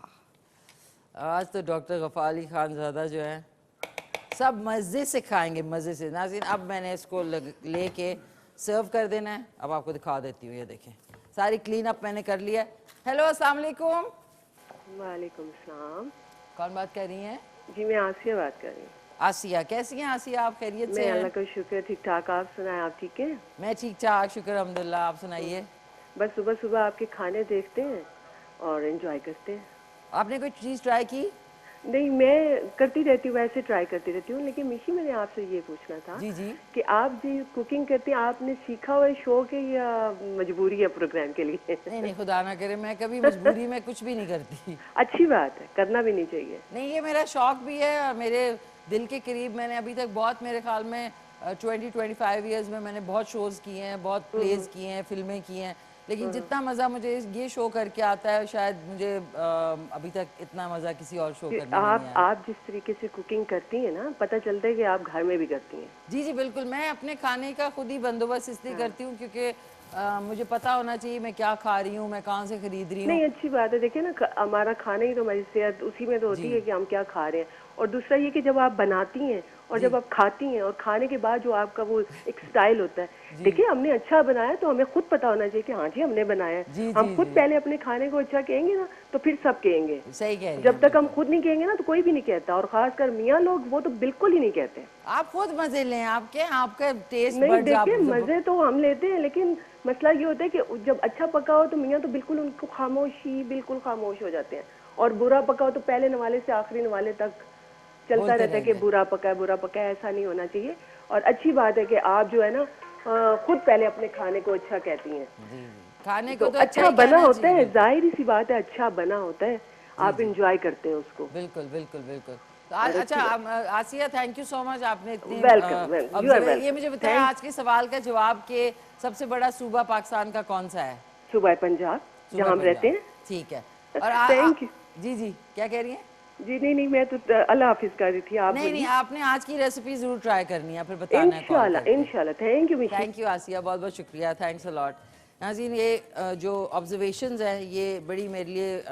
आज तो डॉक्टर गफ़ार अली खान ज़्यादा जो है सब मज़े से खाएंगे, मज़े से। नाज़रीन, अब मैंने इसको लेके सर्व कर देना है। अब आपको दिखा देती हूँ, ये देखें, सारी क्लीन अप मैंने कर लिया है। हेलो, अस्सलाम वालेकुम। वालेकुम सलाम। कौन बात कर रही हैं? जी मैं आसिया बात कर रही हूँ। आसिया, कैसी हैं आसिया आप? खैरियत से मैं हैं? अल्लाह का शुक्र ठीक ठाक, आप सुनाएं, आप ठीक है? मैं ठीक ठाक, शुक्र अल्हम्दुलिल्लाह। आप सुनाइए। बस सुबह सुबह आपके खाने देखते हैं और एंजॉय करते हैं। आपने कोई चीज़ ट्राई की? नहीं, मैं करती रहती हूँ, वैसे ट्राई करती रहती हूँ, लेकिन मिशी मैंने आपसे ये पूछना था जी जी। कि आप जी कुकिंग करती हैं, आपने सीखा हुआ शौक है या मजबूरी है प्रोग्राम के लिए? नहीं, खुदा ना करे, मैं कभी मजबूरी में कुछ भी नहीं करती। अच्छी बात है, करना भी नहीं चाहिए। नहीं, ये मेरा शौक भी है और मेरे दिल के करीब। मैंने अभी तक बहुत, मेरे ख्याल में 20-25 ईयर्स में मैंने बहुत शोज़ किए हैं, बहुत प्लेज किए हैं, फिल्में की हैं, लेकिन जितना मज़ा मुझे ये शो करके आता है शायद मुझे अभी तक इतना मज़ा किसी और शो करने में नहीं आया। आप जिस तरीके से कुकिंग करती हैं ना, पता चलता है कि आप घर में भी करती हैं। जी जी बिल्कुल, मैं अपने खाने का खुद ही बंदोबस्त इसलिए करती हूँ क्योंकि मुझे पता होना चाहिए मैं क्या खा रही हूँ, मैं कहाँ से खरीद रही हूँ। नहीं, अच्छी बात है। देखिए ना, हमारा खाना ही तो हमारी सेहत उसी में तो होती है कि हम क्या खा रहे हैं। और दूसरा ये कि जब आप बनाती हैं और जब आप खाती हैं और खाने के बाद जो आपका वो एक स्टाइल होता है, देखिए हमने अच्छा बनाया तो हमें खुद पता होना चाहिए कि हाँ जी हमने बनाया है। हम खुद पहले अपने खाने को अच्छा कहेंगे ना तो फिर सब कहेंगे। सही कह रही जब तक हम खुद नहीं कहेंगे ना तो कोई भी नहीं कहता, और खासकर मियाँ लोग वो तो बिल्कुल ही नहीं कहते। आप खुद मजे लें, आपका टेस्ट नहीं, बड्स आप देखिए मजे तो हम लेते हैं, लेकिन मसला ये होता है कि जब अच्छा पका हो तो मियाँ तो बिल्कुल उनको बिल्कुल खामोश हो जाते हैं, और बुरा पका हो तो पहले नवाले से आखिरी नवाले तक चलता रहता है कि बुरा पका है। ऐसा नहीं होना चाहिए। और अच्छी बात है कि आप जो है ना खुद पहले अपने खाने को अच्छा कहती हैं। खाने को तो अच्छा बना होता है, जाहिर सी बात है, अच्छा बना होता है, आप इंजॉय करते हैं उसको। बिल्कुल बिल्कुल बिल्कुल। तो अच्छा आसिया, थैंक यू सो मच, आपने इतने ये मुझे बताया आज के सवाल का जवाब के सबसे बड़ा सूबा पाकिस्तान का कौन सा है? सूबा पंजाब, जहाँ हम रहते हैं। ठीक है। और थैंक यू। जी क्या कह रही हैं? जी नहीं, मैं तो अल्लाह हाफिज कर रही थी। आप नहीं, आपने आज की रेसिपी जरूर ट्राई करनी है, फिर बताना है। इंशाल्लाह। थैंक यू आसिया, बहुत बहुत शुक्रिया, थैंक्स अ लॉट। नाज़रीन, ये जो ऑब्जर्वेशंस हैं ये बड़ी मेरे लिए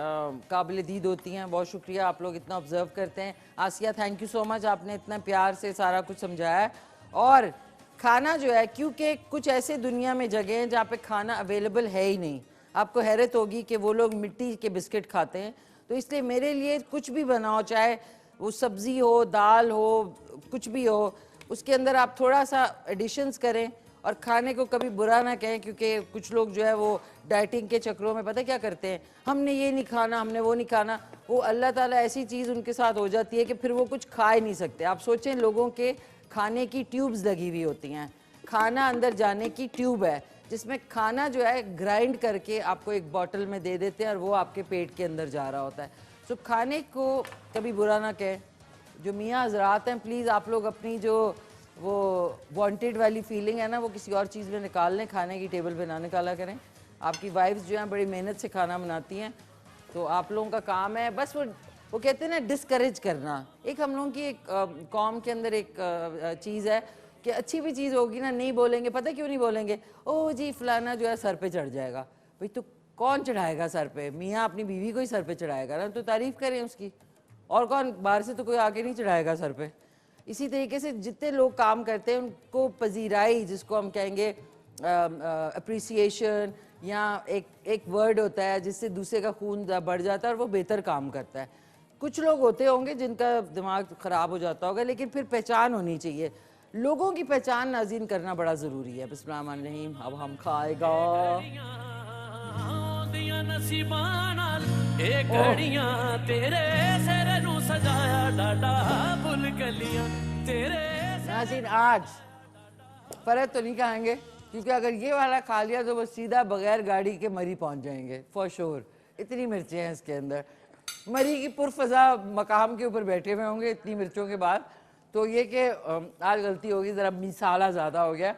काबिल दीद होती हैं। बहुत शुक्रिया, आप लोग इतना ऑब्जर्व करते हैं। आसिया, थैंक यू सो मच, आपने इतना प्यार से सारा कुछ समझाया है। और खाना जो है, क्योंकि कुछ ऐसे दुनिया में जगह हैं जहाँ पे खाना अवेलेबल है ही नहीं। आपको हैरत होगी कि वो लोग मिट्टी के बिस्किट खाते हैं, तो इसलिए मेरे लिए कुछ भी बनाओ, चाहे वो सब्ज़ी हो, दाल हो, कुछ भी हो, उसके अंदर आप थोड़ा सा एडिशंस करें और खाने को कभी बुरा ना कहें। क्योंकि कुछ लोग जो है वो डाइटिंग के चक्रों में पता क्या करते हैं, हमने ये नहीं खाना, हमने वो नहीं खाना, वो अल्लाह ताला ऐसी चीज़ उनके साथ हो जाती है कि फिर वो कुछ खा ही नहीं सकते। आप सोचें, लोगों के खाने की ट्यूब्स लगी हुई होती हैं, खाना अंदर जाने की ट्यूब है जिसमें खाना जो है ग्राइंड करके आपको एक बॉटल में दे देते हैं और वो आपके पेट के अंदर जा रहा होता है। सो खाने को कभी बुरा ना कहें। जो मियाँ हजरात हैं, प्लीज़ आप लोग अपनी जो वो वांटेड वाली फीलिंग है ना, वो किसी और चीज़ में निकाल लें, खाने की टेबल पे ना निकाला करें। आपकी वाइफ्स जो हैं बड़ी मेहनत से खाना बनाती हैं, तो आप लोगों का काम है बस वो कहते हैं ना, डिस्करेज करना। एक हम लोगों की एक कौम के अंदर एक चीज़ है कि अच्छी भी चीज़ होगी ना, नहीं बोलेंगे। पता क्यों नहीं बोलेंगे? ओ जी फलाना जो है सर पे चढ़ जाएगा। भाई तो कौन चढ़ाएगा सर पे? मियाँ अपनी बीवी को ही सर पे चढ़ाएगा ना, तो तारीफ़ करें उसकी। और कौन, बाहर से तो कोई आके नहीं चढ़ाएगा सर पे। इसी तरीके से जितने लोग काम करते हैं उनको पजीराई, जिसको हम कहेंगे अप्रिसिएशन, या एक वर्ड होता है जिससे दूसरे का खून बढ़ जाता है और वो बेहतर काम करता है। कुछ लोग होते होंगे जिनका दिमाग ख़राब हो जाता होगा, लेकिन फिर पहचान होनी चाहिए। लोगों की पहचान नाज़रीन करना बड़ा ज़रूरी है। बिस्मिल्लाहिर्रहमानिर्रहीम। अब हम खाएगा नाज़रीन, आज फ़र्क तो नहीं खाएंगे, क्योंकि अगर ये वाला खा लिया तो वो सीधा बगैर गाड़ी के मरी पहुंच जाएंगे फॉर श्योर। इतनी मिर्चें हैं इसके अंदर, मरी की पुरफजा मकाम के ऊपर बैठे हुए होंगे इतनी मिर्चों के बाद। तो ये कि आज गलती होगी, ज़रा मिसाला ज़्यादा हो गया।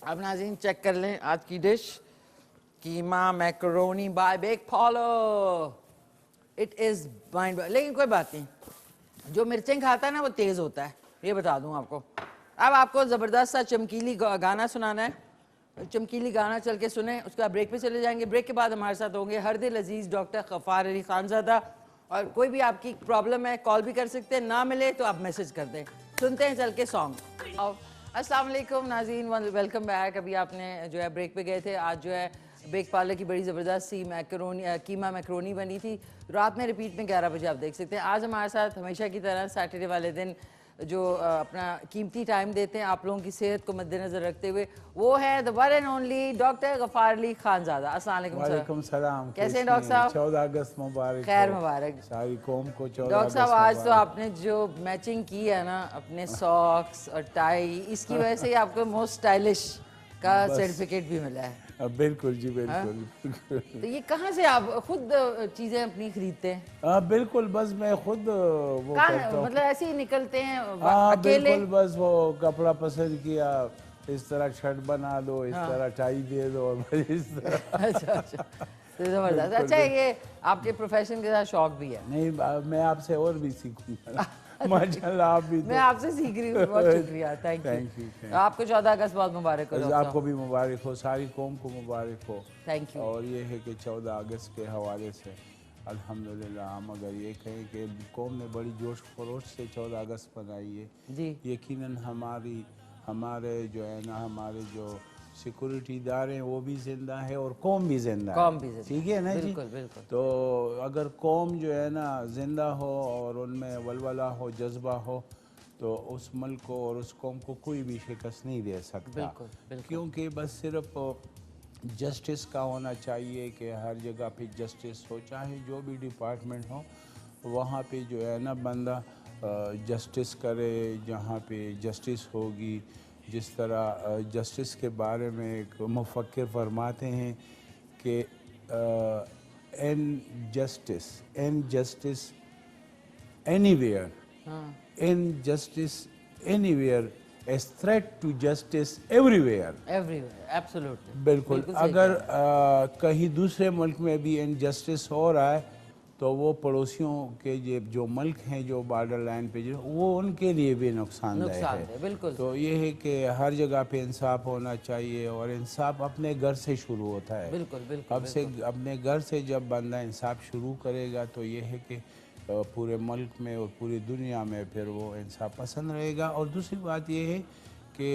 अब नाज़रीन चेक कर लें आज की dish, keema macaroni by bake follow. It is mind, लेकिन कोई बात नहीं, जो मिर्चें खाता है ना वो तेज़ होता है, ये बता दूं आपको। अब आपको ज़बरदस्त सा चमकीली गाना सुनाना है, चमकीली गाना चल के सुने, उसके बाद ब्रेक पे चले जाएंगे। ब्रेक के बाद हमारे साथ होंगे हरदिल अजीज़ डॉक्टर गफ़ार अली खानज़ादा। और कोई भी आपकी प्रॉब्लम है कॉल भी कर सकते हैं, ना मिले तो आप मैसेज कर दें। सुनते हैं चल के सॉन्ग। अस्सलाम वालेकुम नाज़रीन, वेलकम बैक। अभी आपने जो है ब्रेक पे गए थे, आज जो है बेक पार्लर की बड़ी ज़बरदस्त सी कीमा मैक्रोनी बनी थी। रात में रिपीट में 11 बजे आप देख सकते हैं। आज हमारे साथ हमेशा की तरह सैटरडे वाले दिन जो अपना कीमती टाइम देते हैं आप लोगों की सेहत को मद्देनजर रखते हुए, वो है the one and only doctor Ghaffar Ali Khanzada. अस्सलाम वालेकुम सलाम। कैसे हैं डॉक्टर साहब? 14 अगस्त मुबारक। खैर मुबारक सारी कौम को 14 डॉक्टर साहब। आज तो आपने जो मैचिंग की है ना अपने सॉक्स और टाई, इसकी वजह से ही आपको मोस्ट स्टाइलिश का सर्टिफिकेट भी मिला है। बिल्कुल जी, बिल्कुल। तो ये कहाँ से आप खुद चीजें अपनी खरीदते हैं? बिल्कुल, बस मैं खुद वो करता हूँ, मतलब ऐसे ही निकलते हैं अकेले? बिल्कुल, बस वो कपड़ा पसंद किया, इस तरह शर्ट बना लो, इस तरह टाई दे दो, इस तरह। अच्छा तो जबरदस्त। अच्छा, ये आपके प्रोफेशन के साथ शौक भी है? नहीं, मैं आपसे और भी सीखूंगा। माशाल्लाह आप भी मैं आपसे सीख रही हूँ, बहुत शुक्रिया, थैंक Thank you, यू। आपको 14 अगस्त बहुत मुबारक हो डॉक्टर साहब। आपको भी मुबारक हो, सारी कौम को मुबारक हो। Thank you. और ये है कि 14 अगस्त के हवाले से अल्हम्दुलिल्लाह हम अगर ये कहें कि कौम ने बड़ी जोश खरोश से 14 अगस्त मनाई है, जी यकीनन हमारे जो है ना, हमारे जो सिक्योरिटी इदारे हैं वो भी ज़िंदा है और कौम भी ज़िंदा है। कौम भी ज़िंदा ठीक है ना जी। बिल्कुल बिल्कुल। तो अगर कौम जो है ना ज़िंदा हो और उनमें वलवला हो, जज्बा हो, तो उस मुल्क को और उस कौम को कोई भी शिकस्त नहीं दे सकता। बिल्कुल बिल्कुल। क्योंकि बस सिर्फ जस्टिस का होना चाहिए कि हर जगह पे जस्टिस हो, चाहे जो भी डिपार्टमेंट हो वहाँ पे जो है ना बंदा जस्टिस करे, जहाँ पे जस्टिस होगी। जिस तरह जस्टिस के बारे में एक मुफक्किर फरमाते हैं कि injustice anywhere, injustice anywhere, is threat to justice everywhere. Everywhere, absolutely. बिल्कुल। अगर कहीं दूसरे मुल्क में भी इनजस्टिस हो रहा है तो वो पड़ोसियों के जो मुल्क हैं जो बॉर्डर लाइन पे जो वो उनके लिए भी नुकसानदेह है। बिल्कुल। तो ये है कि हर जगह पे इंसाफ होना चाहिए और इंसाफ अपने घर से शुरू होता है। बिल्कुल बिल्कुल। अब से अपने घर से जब बंदा इंसाफ शुरू करेगा तो ये है कि पूरे मुल्क में और पूरी दुनिया में फिर वो इंसाफ पसंद रहेगा। और दूसरी बात ये है कि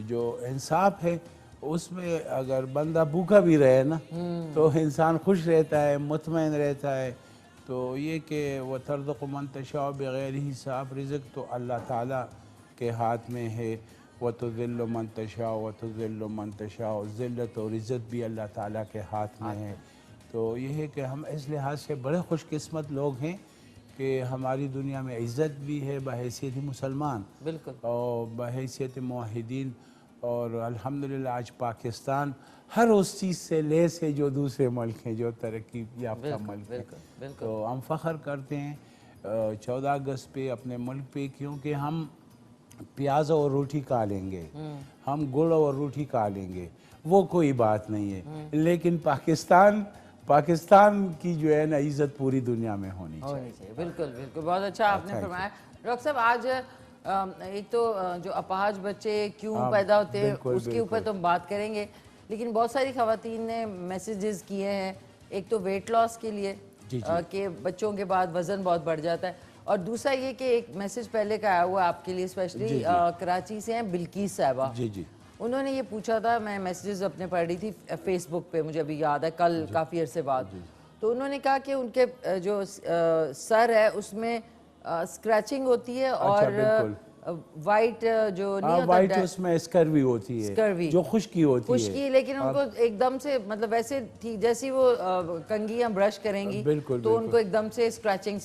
जो इंसाफ है उसमें अगर बंदा भूखा भी रहे ना तो इंसान खुश रहता है, मुतमईन रहता है। तो ये कि वह तर्ज़ुक़ु मन तशाअ बग़ैर हिसाब, रिज़्क़ तो अल्लाह ताला के हाथ में है। व तुज़िल्लु मन तशाअ व तुज़िल्लु मन तशाअ, ज़िल्लत और इज़्ज़त भी अल्लाह ताला के हाथ में है। तो ये है कि हम इस लिहाज से बड़े खुशकिस्मत लोग हैं कि हमारी दुनिया में इज़्ज़त भी है बहैसियत मुसलमान, बिल्कुल, और बहैसियत मुवहिदीन। और अल्हम्दुलिल्लाह आज पाकिस्तान हर उस चीज़ से लेस है जो दूसरे मुल्क हैं, जो तरक्की याफ्ता मुल्क हैं। तो हम फ़ख्र करते हैं 14 अगस्त पे अपने मुल्क पे, क्योंकि हम प्याज और रोटी खा लेंगे, हम गुड़ और रोटी खा लेंगे, वो कोई बात नहीं है। लेकिन पाकिस्तान की जो है ना इज़्ज़त पूरी दुनिया में होनी चाहिए। बिल्कुल बिल्कुल, बहुत अच्छा आपने फरमाया। डॉक्टर साहब आज एक तो जो अपाहज बच्चे क्यों पैदा होते हैं उसके ऊपर तो हम बात करेंगे, लेकिन बहुत सारी ख़वातीन ने मैसेजेस किए हैं। एक तो वेट लॉस के लिए कि बच्चों के बाद वज़न बहुत बढ़ जाता है, और दूसरा ये कि एक मैसेज पहले का आया हुआ आपके लिए स्पेशली कराची से हैं बिल्किस साहबा। जी। उन्होंने ये पूछा था, मैं मैसेजेस अपने पढ़ रही थी फेसबुक पे, मुझे अभी याद है कल काफ़ी अरसे बाद, तो उन्होंने कहा कि उनके जो सर है उसमें स्क्रैचिंग होती है और वाइट जो नहीं होता, वाइट उसमें स्कर्वी होती है, जो खुश्की होती है, लेकिन उनको एकदम से मतलब वैसे ठीक जैसी वो कंघियां ब्रश करेंगी तो उनको एकदम से स्क्रैचिंग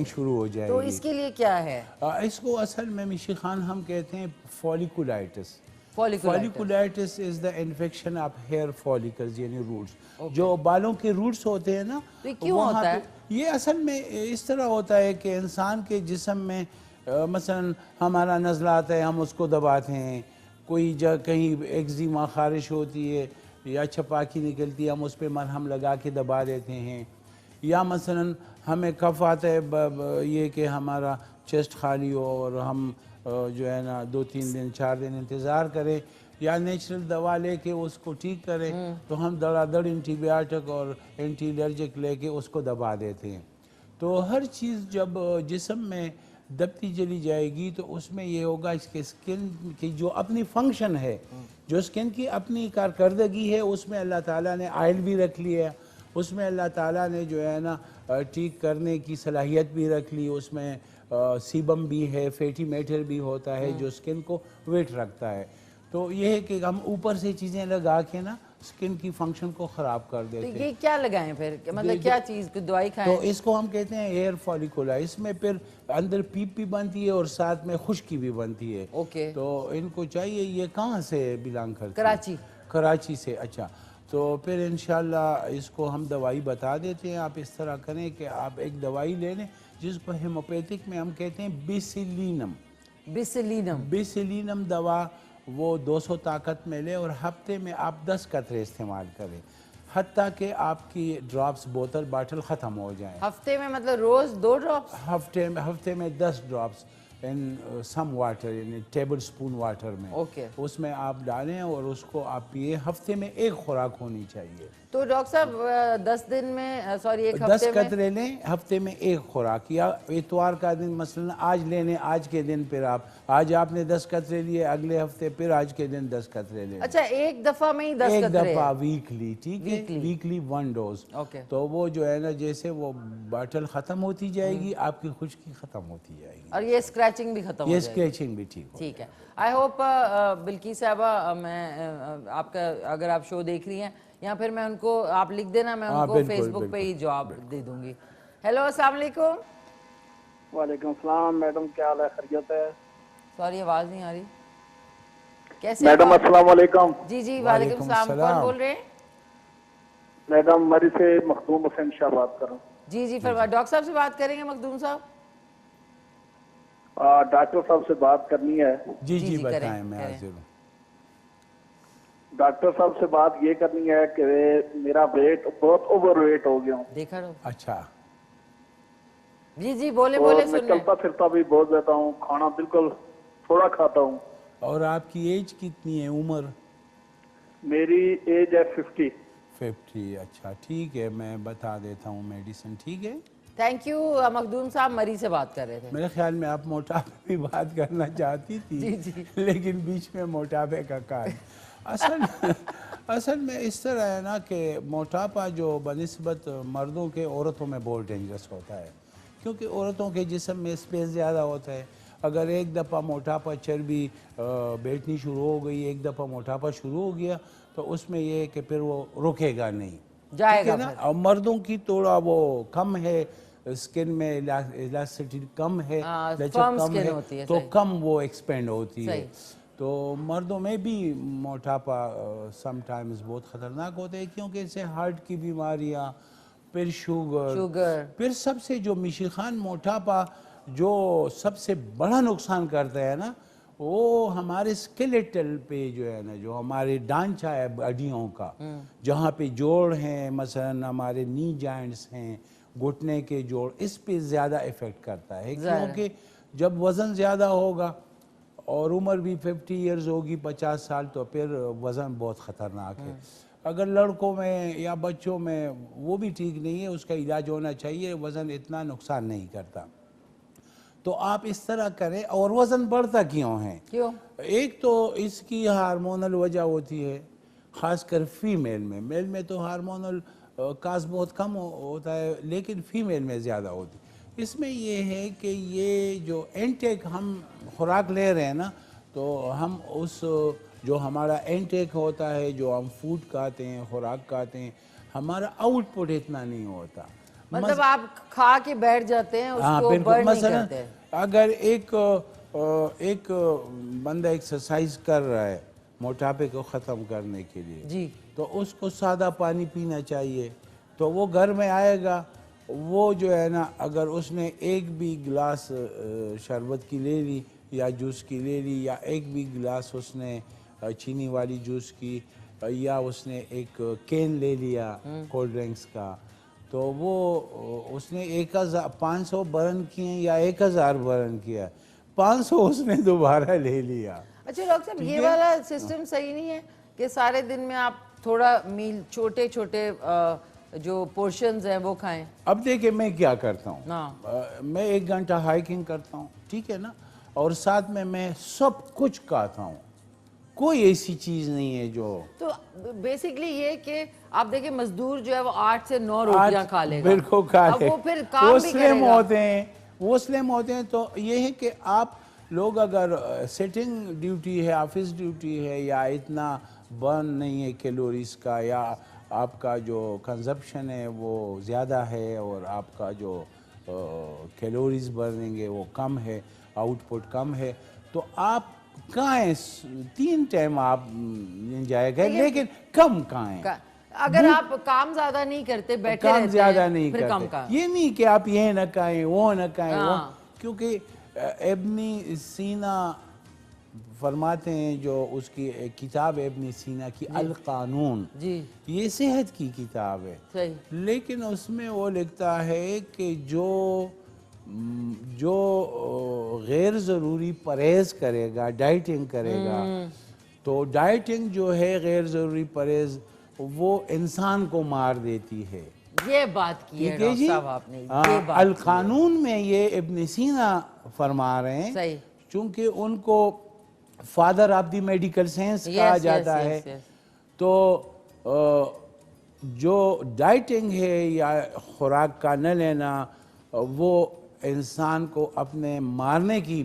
शुरू हो जाएगी। तो इसके लिए क्या है? इसको असल में मिशी खान हम कहते हैं folliculitis. Folliculitis is the infection of hair follicles, यानी रूट्स, जो बालों के रूट्स होते हैं ना। तो क्यों होता है? ये असल में इस तरह होता है कि इंसान के जिस्म में मसलन हमारा नज़ला आता है, हम उसको दबाते हैं, कोई कहीं एक्जिमा खारिश होती है या छपाकी निकलती है, हम उस पर मरहम लगा के दबा देते हैं। या मसलन हमें कफ आता है ये कि हमारा चेस्ट खाली हो और हम जो है ना 2-3 दिन 4 दिन इंतज़ार करें या नेचुरल दवा लेके उसको ठीक करें, तो हम दड़ादड़ एंटीबायोटिक और एंटी एलर्जिक लेके उसको दबा देते हैं। तो हर चीज़ जब जिस्म में दबती चली जाएगी तो उसमें ये होगा इसके स्किन की जो अपनी फंक्शन है, जो स्किन की अपनी कारकर्दगी है, उसमें अल्लाह ताला ने आयल भी रख लिया, उसमें अल्लाह ताला ने जो है ना ठीक करने की सलाहियत भी रख ली, उसमें सीबम भी है, फैटी मैटर भी होता है जो स्किन को वेट रखता है। तो ये है कि हम ऊपर से चीज़ें लगा के ना स्किन की फंक्शन को ख़राब कर देते हैं। तो ये क्या लगाएं फिर, मतलब क्या चीज़ को दवाई खाएं? तो इसको हम कहते हैं हेयर फॉलिकुला। इसमें फिर अंदर पीप भी बनती है और साथ में खुश्की भी बनती है। ओके। तो इनको चाहिए, ये कहाँ से बिलोंग करती है? कराची से। अच्छा, तो फिर इंशाल्लाह इसको हम दवाई बता देते हैं। आप इस तरह करें कि आप एक दवाई ले लें जिसको हेमोपैथिक में हम कहते हैं बिसिलिनम दवा। वो 200 ताकत में ले और हफ्ते में आप 10 कतरे इस्तेमाल करें। हत्ता कि आपकी ड्रॉप्स बोतल बाटल ख़त्म हो जाए। हफ्ते में मतलब रोज 2 ड्रॉप्स? हफ्ते में 10 ड्रॉप्स इन सम वाटर, यानी टेबल स्पून वाटर में, ओके। उसमें आप डालें और उसको आप पिए। हफ्ते में एक खुराक होनी चाहिए। तो डॉक्टर साहब 10 दिन में सॉरी एक 10 हफ्ते में कतरे लें हफ्ते में एक खुराक, या इतवार का दिन मसलन आज लेने, आज के दिन फिर आप आज आपने 10 कतरे लिए, अगले हफ्ते फिर आज के दिन 10 कतरे लें। अच्छा, एक दफा में ही 10 एक कतरे? दफा वीकली, ठीक है, Weekly। Weekly 1 dose. ओके। तो वो जो है ना, जैसे वो बाटल खत्म होती जाएगी, आपकी खुश्की खत्म होती जाएगी और ये स्क्रैचिंग भी खत्म हो ये जाएगी। स्क्रैचिंग भी ठीक हो। ठीक है। आई होप बिल्की साहबा, मैं आपका अगर आप शो देख रही हैं या फिर मैं उनको, आप लिख देना, मैं हाँ, उनको बिल्कुल, फेसबुक पे बिल्कुल, ही जवाब दे दूंगी। हेलो, अस्सलाम वालेकुम। वालेकुम सलाम मैडम, क्या हाल है? खैरियत है? सॉरी, आवाज नहीं आ रही। कैसे मैडम आप? अस्सलाम वालेकुम। जी जी, वालेकुम सलाम। कौन बोल रहे हैं? मैडम मरी से मखदूम हुसैन शाह बात कर रहा हूँ। जी जी, फरमाइए। डॉक्टर साहब से बात करेंगे मखदूम साहब? डॉक्टर साहब से बात करनी है। जी जी, जी, जी, बताएं, करें, मैं करें। हाजिर हूँ। डॉक्टर साहब से बात ये करनी है कि मेरा वेट बहुत ओवरवेट हो गया हूँ देखा लो। अच्छा, जी जी, बोले और बोले, मैं सुन रहे चलता हैं। फिरता भी बहुत रहता हूँ, खाना बिल्कुल थोड़ा खाता हूँ। और आपकी एज कितनी है, उम्र? मेरी एज है 50। 50। अच्छा, ठीक है, मैं बता देता हूँ मेडिसिन, ठीक है। Thank you. मखदूम साहब मरी से बात कर रहे थे। मेरे ख्याल में आप मोटापे की बात करना चाहती थी। जी, जी। लेकिन बीच में मोटापे का काज। असल में इस तरह है ना कि मोटापा जो बनिस्बत मर्दों के औरतों में बहुत डेंजरस होता है, क्योंकि औरतों के जिस्म में स्पेस ज़्यादा होता है। अगर एक दफ़ा मोटापा, चर्बी बैठनी शुरू हो गई, एक दफ़ा मोटापा शुरू हो गया, तो उसमें ये है कि फिर वो रुकेगा नहीं, जाएगा ठीक है ना। फिर। और मर्दों की थोड़ा वो कम है, स्किन में इलास्टिसिटी कम है, लचक firm कम skin है, होती है, तो सही। कम वो एक्सपेंड होती है। सही। तो मर्दों में भी मोटापा समटाइम्स बहुत ख़तरनाक होते हैं, क्योंकि इससे हार्ट की बीमारियाँ, फिर शुगर, फिर सबसे जो मिशी खान मोटापा जो सबसे बड़ा नुकसान करता है ना, वो हमारे स्केलेटल पे जो है ना, जो हमारे ढांचा है हड्डियों का, जहाँ पे जोड़ हैं, मसलन हमारे नी जॉइंट्स हैं, घुटने के जोड़, इस पे ज़्यादा इफ़ेक्ट करता है। क्योंकि जब वज़न ज़्यादा होगा और उम्र भी 50 इयर्स होगी, 50 साल, तो फिर वज़न बहुत ख़तरनाक है। अगर लड़कों में या बच्चों में वो भी ठीक नहीं है, उसका इलाज होना चाहिए। वज़न इतना नुकसान नहीं करता। तो आप इस तरह करें। और वज़न बढ़ता क्यों है? क्यों? एक तो इसकी हार्मोनल वजह होती है, ख़ासकर फीमेल में। मेल में तो हार्मोनल काज बहुत कम होता है, लेकिन फीमेल में ज़्यादा होती है। इसमें ये है कि ये जो इनटेक हम खुराक ले रहे हैं ना, तो हम उस जो हमारा इनटेक होता है, जो हम फूड खाते हैं, खुराक खाते हैं, हमारा आउटपुट इतना नहीं होता। मतलब आप खा के बैठ जाते हैं, हाँ, उसको बिल्कुल। बर्न नहीं मसलन करते। अगर एक बंदा एक्सरसाइज कर रहा है मोटापे को ख़त्म करने के लिए जी, तो उसको सादा पानी पीना चाहिए, तो वो घर में आएगा, वो जो है ना, अगर उसने एक भी गिलास शरबत की ले ली या जूस की ले ली, या एक भी गिलास उसने चीनी वाली जूस की, या उसने एक कैन ले लिया कोल्ड ड्रिंक्स का, तो वो उसने 1500 बर्न किए या 1000 बर्न किया, 500 उसने दोबारा ले लिया। अच्छा डॉक्टर साहब, ये वाला सिस्टम सही नहीं है कि सारे दिन में आप थोड़ा मील, छोटे छोटे जो पोर्शंस हैं वो खाएं? अब देखिए मैं क्या करता हूँ, हाँ। मैं 1 घंटा हाइकिंग करता हूँ, ठीक है ना, और साथ में मैं सब कुछ खाता हूँ। कोई ऐसी चीज़ नहीं है जो, तो बेसिकली ये कि आप देखिए मजदूर जो है वो 8 से 9 रोटियां खा लेगा। बिल्कुल खा अब ले। वो फिर काम भी करेगा। वो स्लिम होते हैं। तो ये है कि आप लोग अगर सिटिंग ड्यूटी है, ऑफिस ड्यूटी है, या इतना बर्न नहीं है कैलोरीज का, या आपका जो कंजप्शन है वो ज़्यादा है, और आपका जो कैलोरीज बर्निंग है वो कम है, आउटपुट कम है, तो आप खाएं, 3 टाइम आप एंजॉय करें, लेकिन कम खाएं। अगर आप काम ज्यादा नहीं करते, बैठे काम रहते ज्यादा हैं, नहीं फिर कम करते। ये नहीं कि आप ये न खाएं, वो न खाएं, वो, हाँ। क्योंकि इब्नी सीना फरमाते हैं जो उसकी एक किताब है इब्न सीना की अल कानून, जी ये सेहत की किताब है, सही लेकिन उसमें वो लिखता है कि जो गैर ज़रूरी परहेज़ करेगा, डाइटिंग करेगा, तो डाइटिंग जो है गैर ज़रूरी परहेज़ वो इंसान को मार देती है। ये बात की है ठीक है डॉक्टर जी। साहब आपने, ये हाँ, बात अल की है। कानून में ये इब्न सीना फरमा रहे हैं, सही। चूंकि उनको father of the medical science कहा जाता है, तो जो डाइटिंग है या खुराक का न लेना वो इंसान को अपने मारने की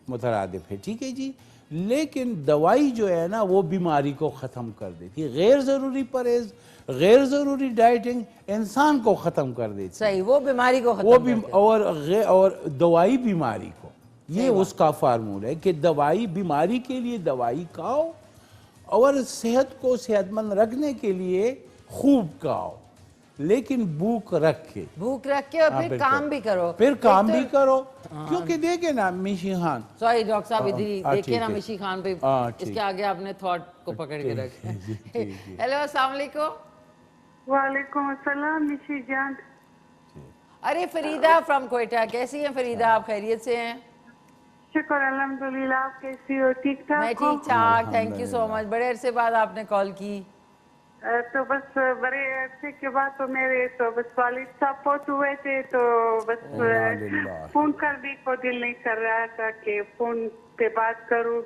मुतरादिफ है। ठीक है जी, लेकिन दवाई जो है ना वो बीमारी को ख़त्म कर देती है। गैर ज़रूरी परहेज़, गैर ज़रूरी डाइटिंग इंसान को ख़त्म कर देती है। सही, वो बीमारी को खत्म वो भी करते हैं। और दवाई बीमारी को, ये उसका फार्मूला है कि दवाई बीमारी के लिए दवाई खाओ और सेहत को सेहतमंद रखने के लिए खूब खाओ, लेकिन भूख रख के और हाँ, फिर बिल्कुल। काम भी करो, फिर काम एक भी तो- करो, क्योंकि देखे ना मिशी खान, सॉरी डॉक्टर साहब इधर ही हाँ, देखिए ठीक ना है। मिशी खान पे, हाँ, ठीक। इसके आगे आपने थॉट को पकड़ के ठीक रखा है जी, ठीक है। हेलो अस्सलाम वालेकुम। वालेकुम अस्सलाम निशी जान। अरे फरीदा फ्रॉम कोयटा, कैसी हैं फरीदा आप, खैरियत से हैं? शुक्र अल्हम्दुलिल्लाह, आप कैसी हो? ठीक ठाक मैं हो? ठीक ठाक, थैंक यू सो मच। बड़े अरसे बाद आपने कॉल की। तो बस बड़े अरसे के बाद तो मेरे तो बस वालिद साहब फौत हुए थे, तो बस फोन करने को दिल नहीं कर रहा था कि फोन पे बात करूं,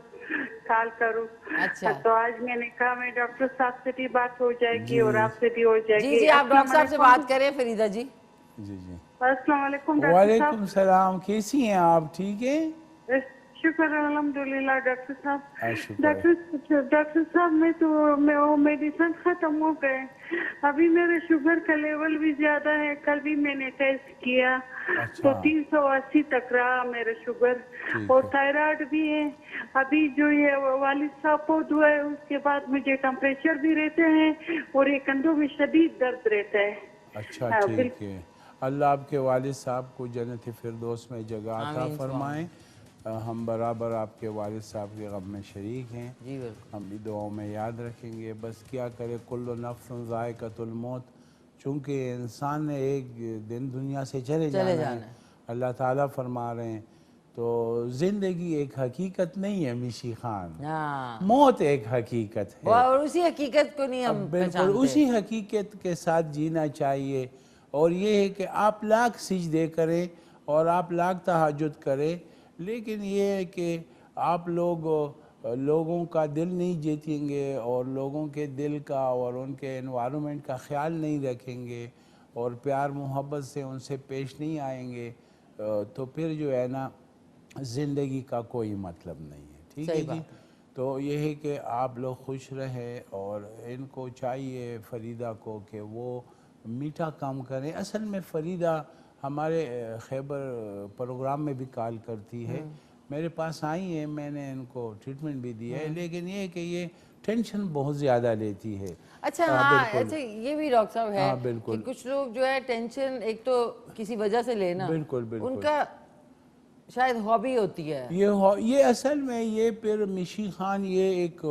कॉल करूं। अच्छा। तो आज मैंने कहा मैं डॉक्टर साहब से भी बात हो जाएगी और आपसे भी हो जाएगी। जी जी, आप डॉक्टर साहब से बात करें फरीदा जी। जी जी। अस्सलाम वालेकुम डॉक्टर वालेकुम सलाम, कैसी हैं आप? ठीक है, साहब। शुक्र अल्हम्दुलिल्लाह डॉक्टर साहब। शुक्र। डॉक्टर साहब मैं तो वो मेडिसिन खत्म हो गए, अभी मेरे शुगर का लेवल भी ज्यादा है। कल भी मैंने टेस्ट किया तो 380 तक रहा मेरा शुगर, और थायराइड भी है। अभी जो ये वालिद साहब बहुत हुआ है उसके बाद मुझे टेम्परेचर भी रहते हैं और ये कंधों में शदीद दर्द रहता है। अच्छा ठीक है, अल्लाह आपके वालिद साहब को जन्नत फिरदौस में जगह अता फरमाएं। हम बराबर आपके वालिद साहब के गम में शरीक हैं जी, हम भी दुआओं में याद रखेंगे। बस क्या करे, कुल्लु नफ्सुन ज़ाइक़तुल मौत, चूँकि इंसान ने एक दिन दुनिया से चले जाना है, अल्लाह ताला फरमा रहे हैं। तो ज़िंदगी एक हकीकत नहीं है मिशी खान, मौत एक हकीकत है, और उसी हकीकत को नहीं हम बिल्कुल उसी हकीकत के साथ जीना चाहिए। और ये है कि आप लाख सिजदे करें और आप लाख तहज्जुद करें, लेकिन ये है कि आप लोगों का दिल नहीं जीतेंगे और लोगों के दिल का और उनके एनवायरनमेंट का ख्याल नहीं रखेंगे और प्यार मोहब्बत से उनसे पेश नहीं आएंगे, तो फिर जो है ना ज़िंदगी का कोई मतलब नहीं है। ठीक है जी, तो ये है कि आप लोग खुश रहें और इनको चाहिए फरीदा को कि वो मीठा काम करें। असल में फरीदा हमारे खैबर प्रोग्राम में भी कॉल करती है, मेरे पास आई है, मैंने इनको ट्रीटमेंट भी दिया है, लेकिन ये है कि ये टेंशन बहुत ज़्यादा लेती है। अच्छा हाँ, अच्छा ये भी डॉक्टर साहब है बिल्कुल। कि कुछ लोग जो है टेंशन एक तो किसी वजह से लेना, बिल्कुल बिल्कुल, उनका शायद हॉबी होती है ये असल में ये फिर मिशी खान ये एक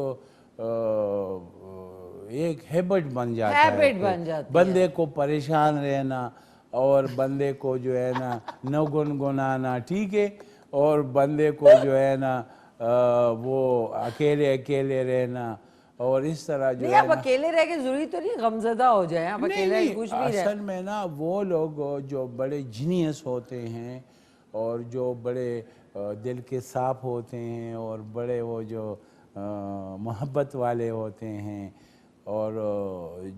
हैबिट बन जाता है, बंदे को परेशान रहना और बंदे को जो है ना न गुनगुनाना, ठीक है, और बंदे को जो है ना वो अकेले अकेले रहना, और इस तरह जो है आप अकेले रह के जरूरी तो नहीं गमजदा हो जाए, आप अकेले कुछ भी रहे। असल में ना वो लोग जो बड़े जीनियस होते हैं और जो बड़े दिल के साफ होते हैं और बड़े वो जो मोहब्बत वाले होते हैं और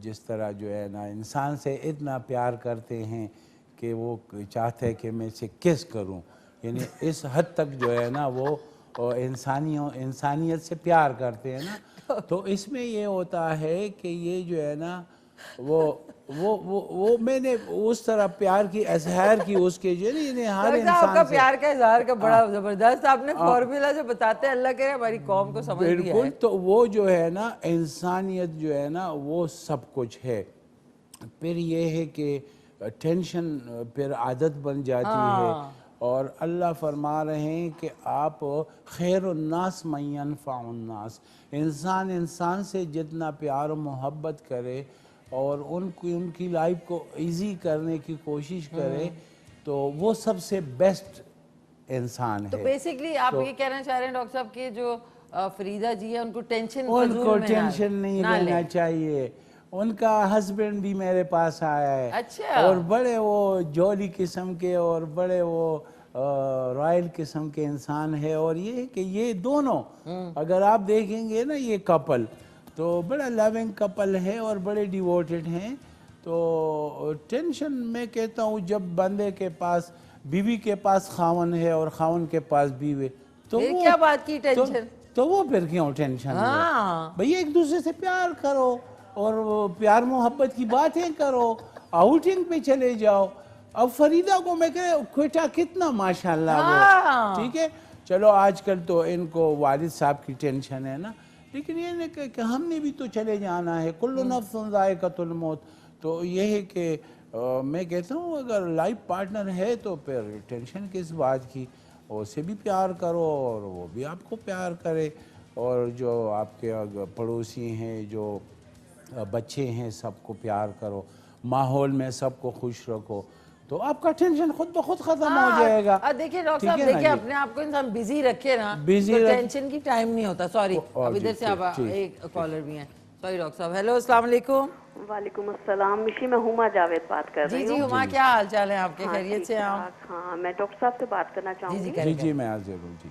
जिस तरह जो है ना इंसान से इतना प्यार करते हैं कि वो चाहते हैं कि मैं इसे किस करूं, यानी इस हद तक जो है ना वो इंसानियत से प्यार करते हैं ना। तो इसमें ये होता है कि ये जो है ना वो मैंने उस तरह प्यार की इजहार की उसके जो है हर इंसान का प्यार का इजहार का बड़ा जबरदस्त आपने फॉर्मूला जो बताते हैं, अल्लाह करे हमारी कौम को समझ दिया है। तो वो जो है ना इंसानियत जो है ना वो सब कुछ है। फिर ये है कि टेंशन फिर आदत बन जाती है और अल्लाह फरमा रहे हैं कि आप खैरुन्नास मय्यन फ़ाउन्नास, इंसान इंसान से जितना प्यार और मोहब्बत करे और उनकी लाइफ को इजी करने की कोशिश करे तो वो सबसे बेस्ट इंसान तो है। बेसिकली आप ये कहना चाह रहे हैं डॉक्टर साहब कि जो फरीदा जी है उनको टेंशन उनको टेंशन नहीं लेना चाहिए। उनका हस्बैंड भी मेरे पास आया है। अच्छा। और बड़े वो जॉली किस्म के और बड़े वो रॉयल किस्म के इंसान है। और ये है कि ये दोनों अगर आप देखेंगे ना ये कपल तो बड़ा लविंग कपल है और बड़े डिवोटेड हैं। तो टेंशन मैं कहता हूँ जब बंदे के पास बीवी के पास खावन है और खावन के पास बीवी तो फिर वो क्या बात की टेंशन? तो वो फिर क्यों टेंशन है? हाँ। भैया एक दूसरे से प्यार करो और वो प्यार मोहब्बत की बातें करो, आउटिंग पे चले जाओ। अब फरीदा को मैं कह बेटा कितना माशाल्लाह हाँ। वो ठीक है। चलो आजकल तो इनको वालिद साहब की टेंशन है ना, लेकिन ये नहीं कि हमने भी तो चले जाना है, कुल्लु नफ्सुन ज़ाइक़तुल मौत। तो ये है कि मैं कहता हूँ अगर लाइफ पार्टनर है तो फिर टेंशन किस बात की, उससे भी प्यार करो और वो भी आपको प्यार करे। और जो आपके पड़ोसी हैं जो बच्चे हैं सबको प्यार करो, माहौल में सबको खुश रखो तो आपका टेंशन खुद ब खुद खत्म हो जाएगा। देखिए डॉक्टर ठीक साहब है ना देखिए जी? अपने आप को इंसान बिजी रखे ना बिजी तो रख- टेंशन की टाइम नहीं होता। सॉरी अब जी, इधर से आप ठीक। एक कॉलर भी हैं। सॉरी डॉक्टर साहब। हेलो अस्सलाम वालेकुम। वालेकुम अस्सलाम। मिशी मैं हुमा जावेद बात कर जी रही जी हूँ। हुमा क्या हाल चाल है आपके? हाँ, खैरियत से हैं आप? ठीक-ठाक। हाँ, मैं डॉक्टर साहब से बात करना चाहूँगी। जी जी मैं हाजिर हूँ जी।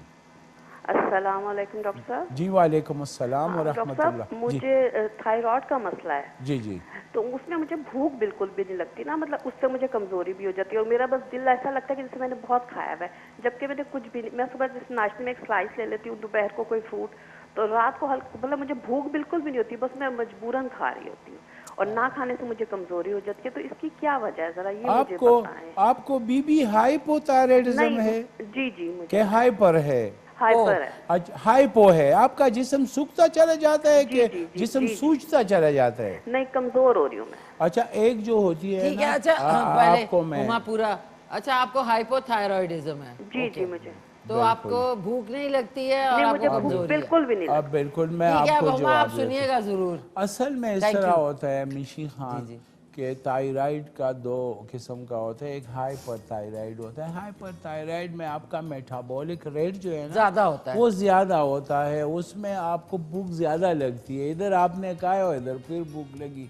अस्सलाम वालेकुम डॉक्टर साहब। जी वालेकुम अस्सलाम व डॉक्टर रहमतुल्लाह। साहब जी मुझे थायराइड का मसला है, जी जी तो उसमें मुझे भूख बिल्कुल भी नहीं लगती ना, मतलब उससे मुझे कमजोरी भी हो जाती है और मेरा बस दिल ऐसा लगता है कि जैसे मैंने बहुत खाया हुआ है, जबकि मैंने कुछ भी नहीं। मैं सुबह जैसे नाश्ते में एक स्लाइस ले लेती हूँ, दोपहर को कोई फ्रूट, तो रात को हल्का, मतलब मुझे भूख बिल्कुल भी नहीं होती, बस मैं मजबूरन खा रही होती हूँ और ना खाने से मुझे कमजोरी हो जाती है। तो इसकी क्या वजह है, जरा ये मुझे आपको बताएं। आपको बीबी हाइपोथायराइडिज्म नहीं, है जी जी मुझे कि हाइपर है? हाइपर है। हाइपो है। आपका जिस्म सूखता चला जाता है जी, कि जी, जी, जिस्म जी, जी। सूजता चला जाता है? नहीं, कमजोर हो रही हूँ मैं। अच्छा एक जो होती है ठीक ना है। अच्छा पहले आपको मैं हुमा पूरा अच्छा आपको हाइपोथायराइडिज्म है? जी ओके। जी मुझे तो आपको भूख नहीं लगती है और नहीं, आपको मुझे भूख कमजोरी है? बिल्कुल भी नहीं अब लगती। बिल्कुल मैं ठीक है अब आपको हुमा आप जवाब देता हूँ। सुनिएगा जरूर। असल में इस Thank तरह you। होता है मिशी खान जी, जी। कि थायराइड का दो किस्म का होता है। एक हाइपर थायराइड होता है। हाइपर थायराइड में आपका मेटाबॉलिक रेट जो है ना ज्यादा होता है। वो ज़्यादा होता है, उसमें आपको भूख ज़्यादा लगती है। इधर आपने खाया और इधर फिर भूख लगी,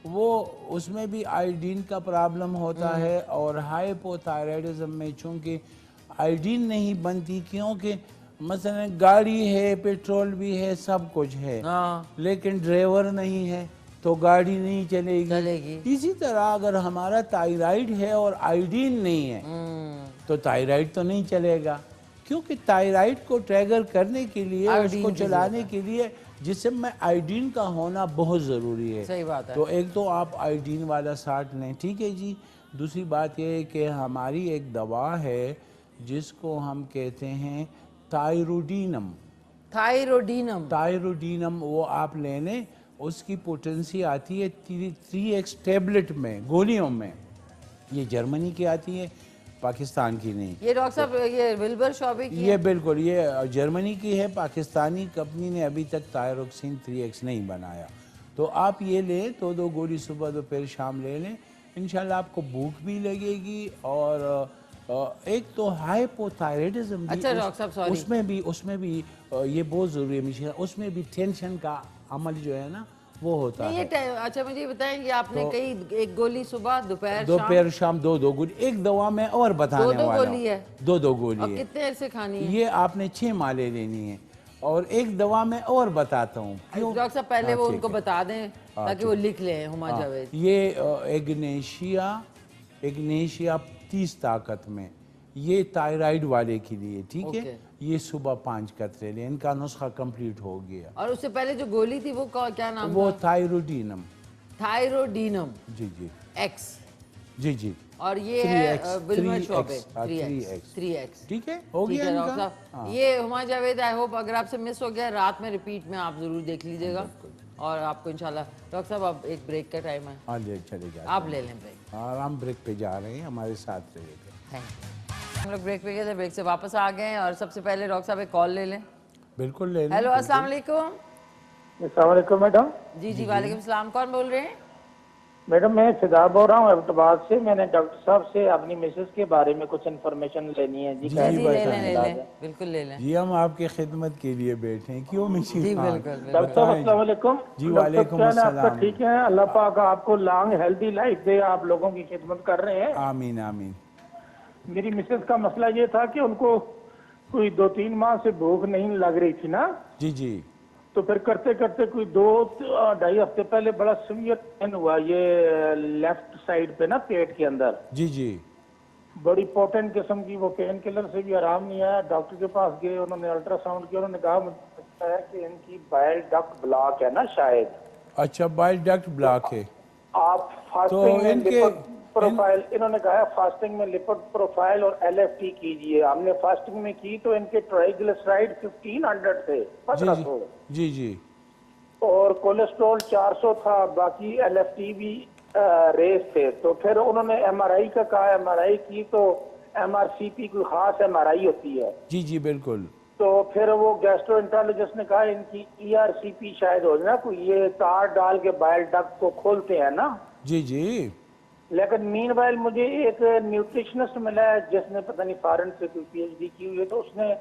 वो उसमें भी आयोडीन का प्रॉब्लम होता है। और हाइपोथायराइडिज्म में चूँकि आयोडीन नहीं बनती, क्योंकि मसलन गाड़ी है, पेट्रोल भी है, सब कुछ है, हाँ लेकिन ड्राइवर नहीं है तो गाड़ी नहीं चलेगी। इसी तरह अगर हमारा थायराइड है और आयोडीन नहीं है तो थायराइड तो नहीं चलेगा, क्योंकि थायराइड को ट्रिगर करने के लिए, आयोडीन उसको की चलाने जरूरत के लिए जिस्म में आयोडीन का होना बहुत ज़रूरी है। सही बात है। तो एक तो आप आयोडीन वाला साथ लें, ठीक है जी। दूसरी बात यह है कि हमारी एक दवा है जिसको हम कहते हैं थायरोडीनम। थायरोडीनम वो आप ले लें, उसकी पोटेंसी आती है 3x टेबलेट में, गोलियों में। ये जर्मनी की आती है, पाकिस्तान की नहीं। ये डॉक्टर साहब ये विल्बर शॉबी की ये है? बिल्कुल ये जर्मनी की है। पाकिस्तानी कंपनी ने अभी तक थायरोक्सिन 3x नहीं बनाया। तो आप ये लें, तो 2 गोली सुबह दोपहर शाम ले लें, इंशाल्लाह आपको भूख भी लगेगी। और एक तो हाइपोथायराइडिज्म अच्छा डॉक्टर साहब सॉरी, उसमें भी ये बहुत ज़रूरी है मिश्रा, उसमें भी टेंशन का अमल जो है ना वो होता नहीं है। ये अच्छा मुझे ये बताएं कि आपने तो कई एक गोली सुबह दोपहर शाम 2 गोली, एक दवा में और बताने वाला हूं। 2 गोली है? 2 गोली और है। कितने देर से खानी है? ये आपने 6 माले लेनी है। और एक दवा में और बताता हूँ क्यों। डॉक्टर साहब पहले हाँ, वो ठीक उनको है। बता दें ताकि वो लिख लें हुमा हाँ, जावेद। ये एग्नेशिया 30 ताकत में, ये थायराइड वाले के लिए, ठीक है। ये सुबह 5 कतरे लें, इनका नुस्खा कंप्लीट हो गया। और उससे पहले जो गोली थी वो क्या नाम वो था? थायरोडीनम। थायरोडीनम जी जी एक्स। जी जी। और ये 3x, है विल्मर 3x, शॉबे हाँ, 3x। ठीक है, हो ठीक गया है इनका। डॉक्टर साहब। ये हुमा जावेद आई होप अगर आपसे मिस हो गया रात में रिपीट में आप जरूर देख लीजिएगा और आपको इंशाल्लाह। डॉक्टर साहब अब एक ब्रेक का टाइम है, हाँ ले चले जाते आप ले लें ब्रेक। हैं। और हम ब्रेक पे जा रहे हैं, हमारे साथ रहिएगा। Thank you. हम लोग ब्रेक पे गए थे, ब्रेक से वापस आ गए हैं और सबसे पहले डॉक्टर साहब एक कॉल ले लें। बिल्कुल ले लें। हेलो, अस्सलाम वालेकुम। अस्सलाम वालेकुम मैडम। जी जी, वालेकुम सलाम। कौन बोल रहे हैं? मैडम मैं फिदा बोल रहा हूँ अहमदाबाद से। मैंने डॉक्टर साहब से अपनी मिसेस के बारे में कुछ इन्फॉर्मेशन लेनी है जी। जी जी, ले लें ले लें, बिल्कुल ले लें जी, हम आपके खिदमत के लिए बैठे हैं। क्यों मिशी जी, खान? बिल्कुल डॉक्टर साहब अस्सलाम वालेकुम। जी वालेकुम आपका अस्सलाम। ठीक है? अल्लाह पाक आपको लॉन्ग हेल्दी लाइफ दे। आप लोगों की खिदमत कर रहे हैं। आमीन आमीन। मेरी मिसेस का मसला ये था कि उनको कोई 2-3 माह से भूख नहीं लग रही थी ना, जी जी तो फिर करते करते कोई 2-2.5 हफ्ते पहले बड़ा सीवियर पेन हुआ ये लेफ्ट साइड पे ना, पेट के अंदर। जी जी बड़ी पोटेंट किस्म की वो पेन किलर से भी आराम नहीं आया। डॉक्टर के पास गए, उन्होंने अल्ट्रासाउंड किया। उन्होंने कहा मुझे लगता है कि इनकी बाइल डक्ट ब्लॉक है ना शायद। अच्छा, बाइल डक्ट ब्लॉक है। आप फास्टिंग में इनके- लिपिड प्रोफाइल, इन्होंने कहा फास्टिंग में लिपिड प्रोफाइल और LFT कीजिए। हमने फास्टिंग में की तो इनके ट्राइग्लिसराइड 1500 थे, जी 1500, जी जी और कोलेस्ट्रॉल 400 था। बाकी LFT भी रेस थे। तो फिर उन्होंने MRI का कहा, MRI की तो MRCP कोई खास MRI होती है। जी जी बिल्कुल। तो फिर वो गैस्ट्रोएंटरोलॉजिस्ट ने कहा इनकी ERCP शायद हो ना, कोई ये तार डाल के बाइल डक्ट को खोलते हैं ना। जी जी लेकिन मीनवाइल मुझे एक न्यूट्रिशनिस्ट मिला है जिसने पता नहीं फॉरेन से कोई PhD की हुई है, तो उसने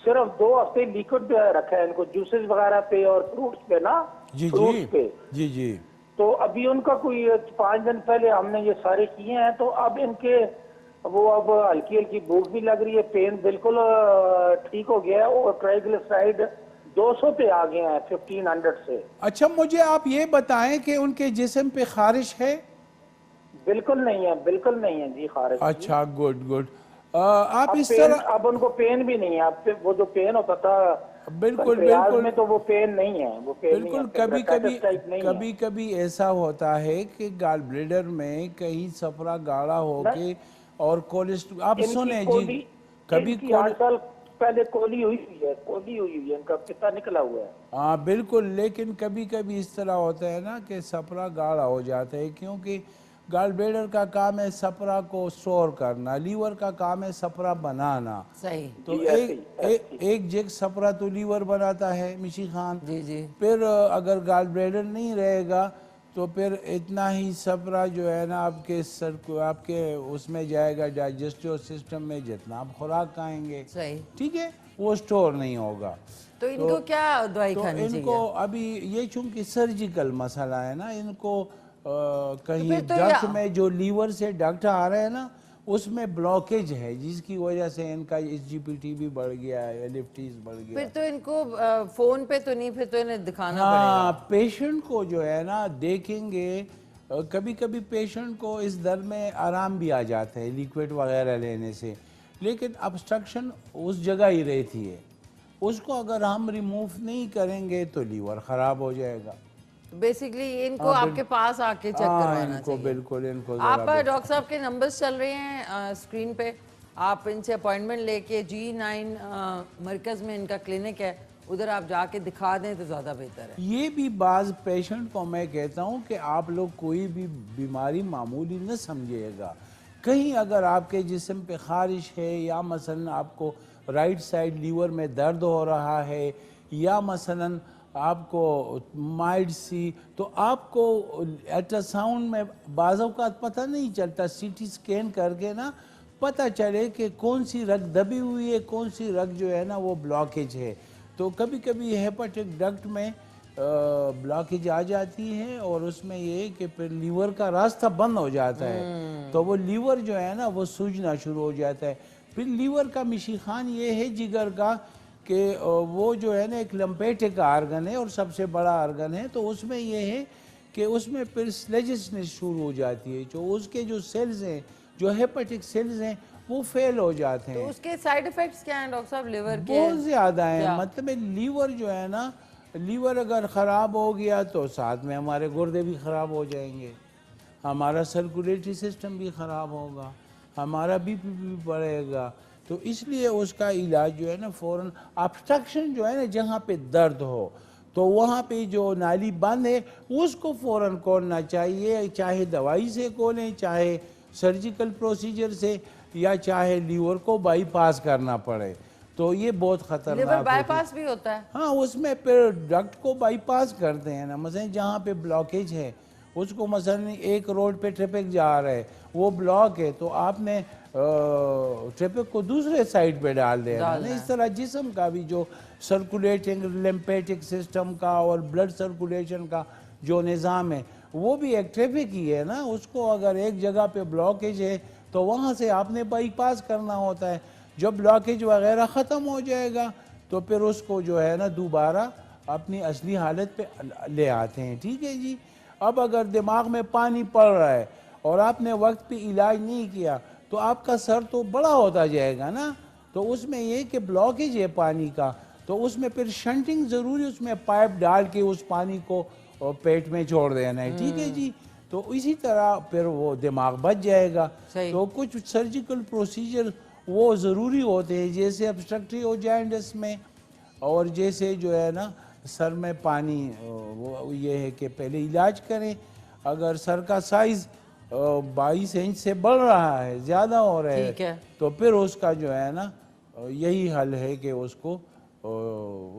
सिर्फ 2 हफ्ते लिक्विड रखा है इनको, जूसेस वगैरह पे और फ्रूट्स पे ना, जी फ्रूट्स जी पे। जी जी तो अभी उनका कोई 5 दिन पहले हमने ये सारे किए हैं। तो अब इनके वो अब हल्की हल्की भूख भी लग रही है, पेन बिल्कुल ठीक हो गया है, और ट्राइग्लिसराइड 200 पे आ गए हैं 1500 से। अच्छा, मुझे आप ये बताएं कि उनके जिस्म पे खारिश है? बिल्कुल नहीं है, बिल्कुल नहीं है जी खारिश। अच्छा, गुड गुड। आप अब इस पेन, तरह अब उनको पेन भी नहीं है। अब वो जो पेन होता था बिल्कुल प्रयाग बिल्कुल में, तो वो पेन नहीं है, वो पेन बिल्कुल। नहीं है, कभी कभी टाइप नहीं है। कभी कभी ऐसा होता है कि गाल ब्लेडर में कहीं सफरा गाढ़ा होके और कोलेस्ट्रॉल, आप इनकी सुने कोली- जी, कभी इनकी 8 साल पहले कोली हुई है, कोली हुई है, इनका पिता निकला हुआ है। हाँ बिल्कुल, लेकिन कभी कभी इस तरह होता है ना कि सफरा गाढ़ा हो जाता है, क्योंकि गाल ब्लेडर का काम है सफरा को स्टोर करना, लीवर का काम है सफरा बनाना। सही। तो जी, ऐसे ही, एक जग सफरा तो लीवर बनाता है मिशी खान। जी जी फिर अगर गाल ब्लेडर नहीं रहेगा तो फिर इतना ही सफरा जो है ना आपके सर को, आपके उसमें जाएगा डाइजेस्टिव सिस्टम में, जितना आप खुराक खाएंगे, सही। ठीक है, वो स्टोर नहीं होगा। तो इनको क्या दवाई तो खानी इनको चाहिए? अभी ये चूंकि सर्जिकल मसला है ना, इनको कहीं फिर तो डक्ट में जो लीवर से डक्ट आ रहे हैं ना, उसमें ब्लॉकेज है, जिसकी वजह से इनका SGPT भी बढ़ गया है, LFTs बढ़ गया। फिर तो इनको फोन पे तो नहीं, फिर तो इन्हें दिखाना हाँ, पड़ेगा। पेशेंट को जो है ना देखेंगे, कभी कभी पेशेंट को इस दर्द में आराम भी आ जाता है लिक्विड वगैरह लेने से, लेकिन ऑब्स्ट्रक्शन उस जगह ही रहती है। उसको अगर हम रिमूव नहीं करेंगे तो लीवर ख़राब हो जाएगा। बेसिकली इनको आपके पास आके चेक करवाना इनको चाहिए। बिल्कुल, इनको आप ज़रा डॉक्टर साहब के नंबर्स चल रहे हैं स्क्रीन पे, आप इनसे अपॉइंटमेंट लेके G9 मरकज़ में इनका क्लिनिक है, उधर आप जाके दिखा दें तो ज़्यादा बेहतर है। ये भी बाज़ पेशेंट को मैं कहता हूँ कि आप लोग कोई भी बीमारी मामूली न समझिएगा। कहीं अगर आपके जिस्म पे खारिश है, या मसलन आपको राइट साइड लीवर में दर्द हो रहा है, या मसलन आपको माइल्ड सी, तो आपको अल्ट्रासाउंड में बाज़ औक़ात पता नहीं चलता, CT स्कैन करके ना पता चले कि कौन सी रग दबी हुई है, कौन सी रग जो है ना वो ब्लॉकेज है। तो कभी कभी हेपेटिक डक्ट में ब्लॉकेज आ जाती है, और उसमें ये है कि फिर लीवर का रास्ता बंद हो जाता है, तो वो लीवर जो है ना वो सूजना शुरू हो जाता है। फिर लीवर का मिशी खान ये है जिगर का कि वो जो है ना एक लम्पेटिक आर्गन है और सबसे बड़ा आर्गन है, तो उसमें ये है कि उसमें फिर स्लेजिसनेस शुरू हो जाती है, जो उसके जो सेल्स हैं, जो हेपेटिक सेल्स हैं, वो फेल हो जाते हैं। तो उसके साइड इफेक्ट्स क्या हैं डॉक्टर साहब लीवर के? बहुत ज़्यादा है। क्या? मतलब लीवर जो है ना, लीवर अगर ख़राब हो गया तो साथ में हमारे गुर्दे भी ख़राब हो जाएंगे, हमारा सर्कुलेटरी सिस्टम भी ख़राब होगा, हमारा BP भी बढ़ेगा। तो इसलिए उसका इलाज जो है ना फ़ौरन, ऑब्स्ट्रक्शन जो है ना जहाँ पे दर्द हो तो वहाँ पे जो नाली बंद है उसको फ़ौरन खोलना चाहिए, चाहे दवाई से खोलें चाहे सर्जिकल प्रोसीजर से, या चाहे लीवर को बाईपास करना पड़े, तो ये बहुत लिवर खतरनाक होती है। बाईपास भी होता है? हाँ, उसमें फिर डक्ट को बाईपास करते हैं ना। मसलन जहाँ पे ब्लॉकेज है उसको, मसलन एक रोड पे ट्रैफिक जा रहा है, वो ब्लॉक है, तो आपने ट्रैफिक को दूसरे साइड पे डाल देना ना। इस तरह जिस्म का भी जो सर्कुलेटिंग लिम्फेटिक सिस्टम का और ब्लड सर्कुलेशन का जो निज़ाम है वो भी एक ट्रैफिक ही है ना। उसको अगर एक जगह पे ब्लॉकेज है तो वहाँ से आपने बाईपास करना होता है। जब ब्लॉकेज वगैरह ख़त्म हो जाएगा तो फिर उसको जो है ना दोबारा अपनी असली हालत पे ले आते हैं। ठीक है जी। अब अगर दिमाग में पानी पड़ रहा है और आपने वक्त पे इलाज नहीं किया तो आपका सर तो बड़ा होता जाएगा ना। तो उसमें ये कि ब्लॉकेज है पानी का, तो उसमें फिर शंटिंग ज़रूरी, उसमें पाइप डाल के उस पानी को पेट में छोड़ देना है। ठीक है जी। तो इसी तरह फिर वो दिमाग बच जाएगा। तो कुछ सर्जिकल प्रोसीजर वो ज़रूरी होते हैं, जैसे ऑब्स्ट्रक्टिव जाइंटिस में, और जैसे जो है ना सर में पानी, वो ये है कि पहले इलाज करें। अगर सर का साइज़ 22 इंच से बढ़ रहा है, ज़्यादा हो रहा है, तो फिर उसका जो है ना यही हल है कि उसको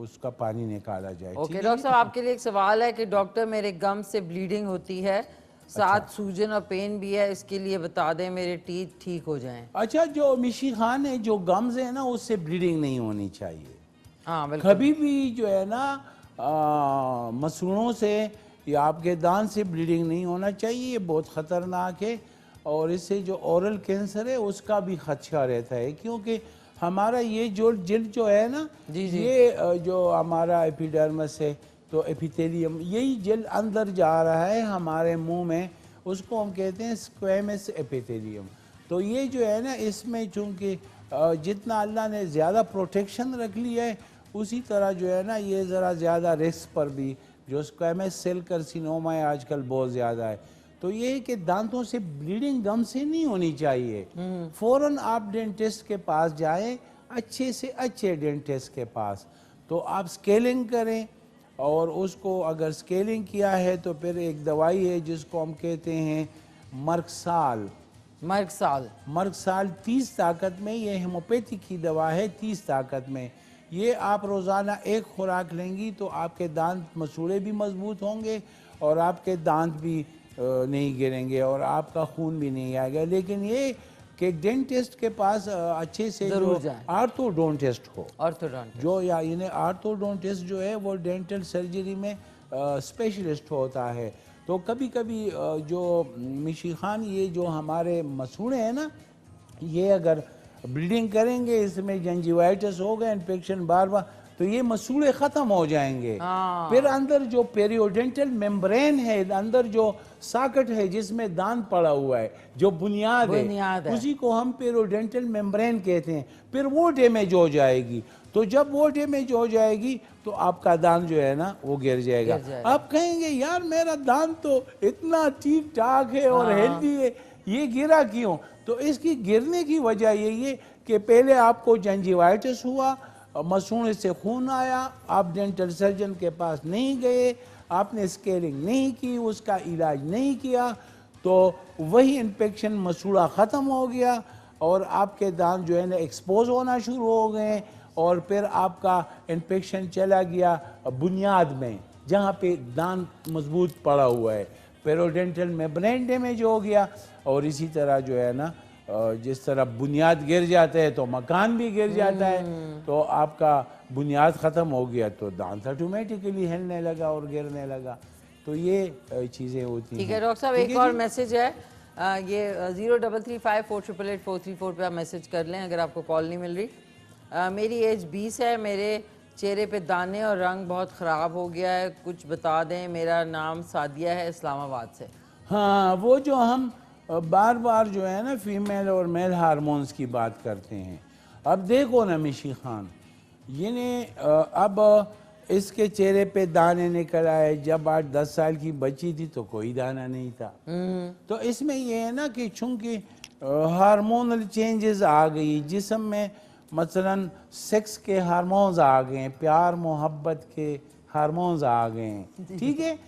उसका पानी निकाला जाए। ओके डॉक्टर साहब, आपके लिए एक सवाल है कि डॉक्टर मेरे गम से ब्लीडिंग होती है, साथ सूजन और पेन भी है, इसके लिए बता दें मेरे टीथ ठीक हो जाएं। अच्छा, जो मिशी खान है, जो गम्स है ना, उससे ब्लीडिंग नहीं होनी चाहिए। हाँ बिल्कुल। कभी भी जो है ना मसूड़ों से या आपके दांत से ब्लीडिंग नहीं होना चाहिए, ये बहुत ख़तरनाक है। और इससे जो ओरल कैंसर है उसका भी खदशा रहता है, क्योंकि हमारा ये जो जिल्द जो है ना, ये जो हमारा एपिडर्मिस है, तो एपिथेलियम, यही जेल अंदर जा रहा है हमारे मुंह में, उसको हम कहते हैं स्क्वेमस एपिथेलियम। तो ये जो है ना, इसमें चूँकि जितना अल्लाह ने ज़्यादा प्रोटेक्शन रख लिया है, उसी तरह जो है ना ये ज़रा ज़्यादा रिस्क पर भी, जो स्क्वेमस सेल कार्सिनोमा है आजकल बहुत ज़्यादा है। तो ये है कि दांतों से ब्लीडिंग गम से नहीं होनी चाहिए। फ़ौरन आप डेंटिस्ट के पास जाएं, अच्छे से अच्छे डेंटिस्ट के पास। तो आप स्केलिंग करें, और उसको अगर स्केलिंग किया है तो फिर एक दवाई है जिसको हम कहते हैं मर्कसाल। 30 ताकत में, ये होम्योपैथी की दवा है, 30 ताकत में। ये आप रोज़ाना एक खुराक लेंगी तो आपके दांत मसूड़े भी मजबूत होंगे और आपके दांत भी नहीं गिरेंगे और आपका खून भी नहीं आएगा। लेकिन ये कि डेंटिस्ट के पास अच्छे से जो आर्थोडोंटिस्ट हो, जो या इन्हें आर्थोडोंटिस्ट जो है वो डेंटल सर्जरी में स्पेशलिस्ट होता है। तो कभी कभी जो मिशी खान, ये जो हमारे मसूड़े हैं ना, ये अगर ब्लीडिंग करेंगे, इसमें जंजीवाइटिस हो गया, इन्फेक्शन बार बार, तो ये मसूड़े ख़त्म हो जाएंगे। फिर अंदर जो पेरियोडेंटल मेम्ब्रेन है, अंदर जो साकट है जिसमें दांत पड़ा हुआ है, जो बुनियाद है, उसी को हम पेरियोडेंटल मेम्ब्रेन कहते हैं। फिर वो डैमेज हो जाएगी, तो जब वो डैमेज हो जाएगी तो आपका दांत जो है ना वो गिर जाएगा। आप कहेंगे यार मेरा दांत तो इतना ठीक ठाक है और हेल्दी है, ये गिरा क्यों? तो इसकी गिरने की वजह यही है कि पहले आपको जंजीवाइटिस हुआ, मसूड़े से खून आया, आप डेंटल सर्जन के पास नहीं गए, आपने स्केलिंग नहीं की, उसका इलाज नहीं किया, तो वही इन्फेक्शन मसूड़ा ख़त्म हो गया और आपके दांत जो है ना एक्सपोज होना शुरू हो गए, और फिर आपका इन्फेक्शन चला गया बुनियाद में, जहाँ पे दांत मजबूत पड़ा हुआ है, पेरियोडेंटल मेम्ब्रेन डैमेज हो गया। और इसी तरह जो है ना, जिस तरह बुनियाद गिर जाता है तो मकान भी गिर जाता है। तो आपका बुनियाद ख़त्म हो गया तो दांत ऑटोमेटिकली हिलने लगा और गिरने लगा। तो ये चीज़ें होती हैं। ठीक है डॉक्टर साहब, एक और मैसेज है, ये 033548884434 पे आप मैसेज कर लें अगर आपको कॉल नहीं मिल रही। मेरी एज 20 है, मेरे चेहरे पे दाने और रंग बहुत ख़राब हो गया है, कुछ बता दें। मेरा नाम सादिया है, इस्लामाबाद से। हाँ, वो जो हम बार बार जो है ना फीमेल और मेल हार्मोन्स की बात करते हैं। अब देखो ना मिशी खान, ये अब इसके चेहरे पे दाने निकल आए, जब 8-10 साल की बच्ची थी तो कोई दाना नहीं था। तो इसमें ये है ना कि चूंकि हार्मोनल चेंजेस आ गई जिस्म में, मसलन सेक्स के हार्मोन्स आ गए, प्यार मोहब्बत के हार्मोन्स आ गए, ठीक है।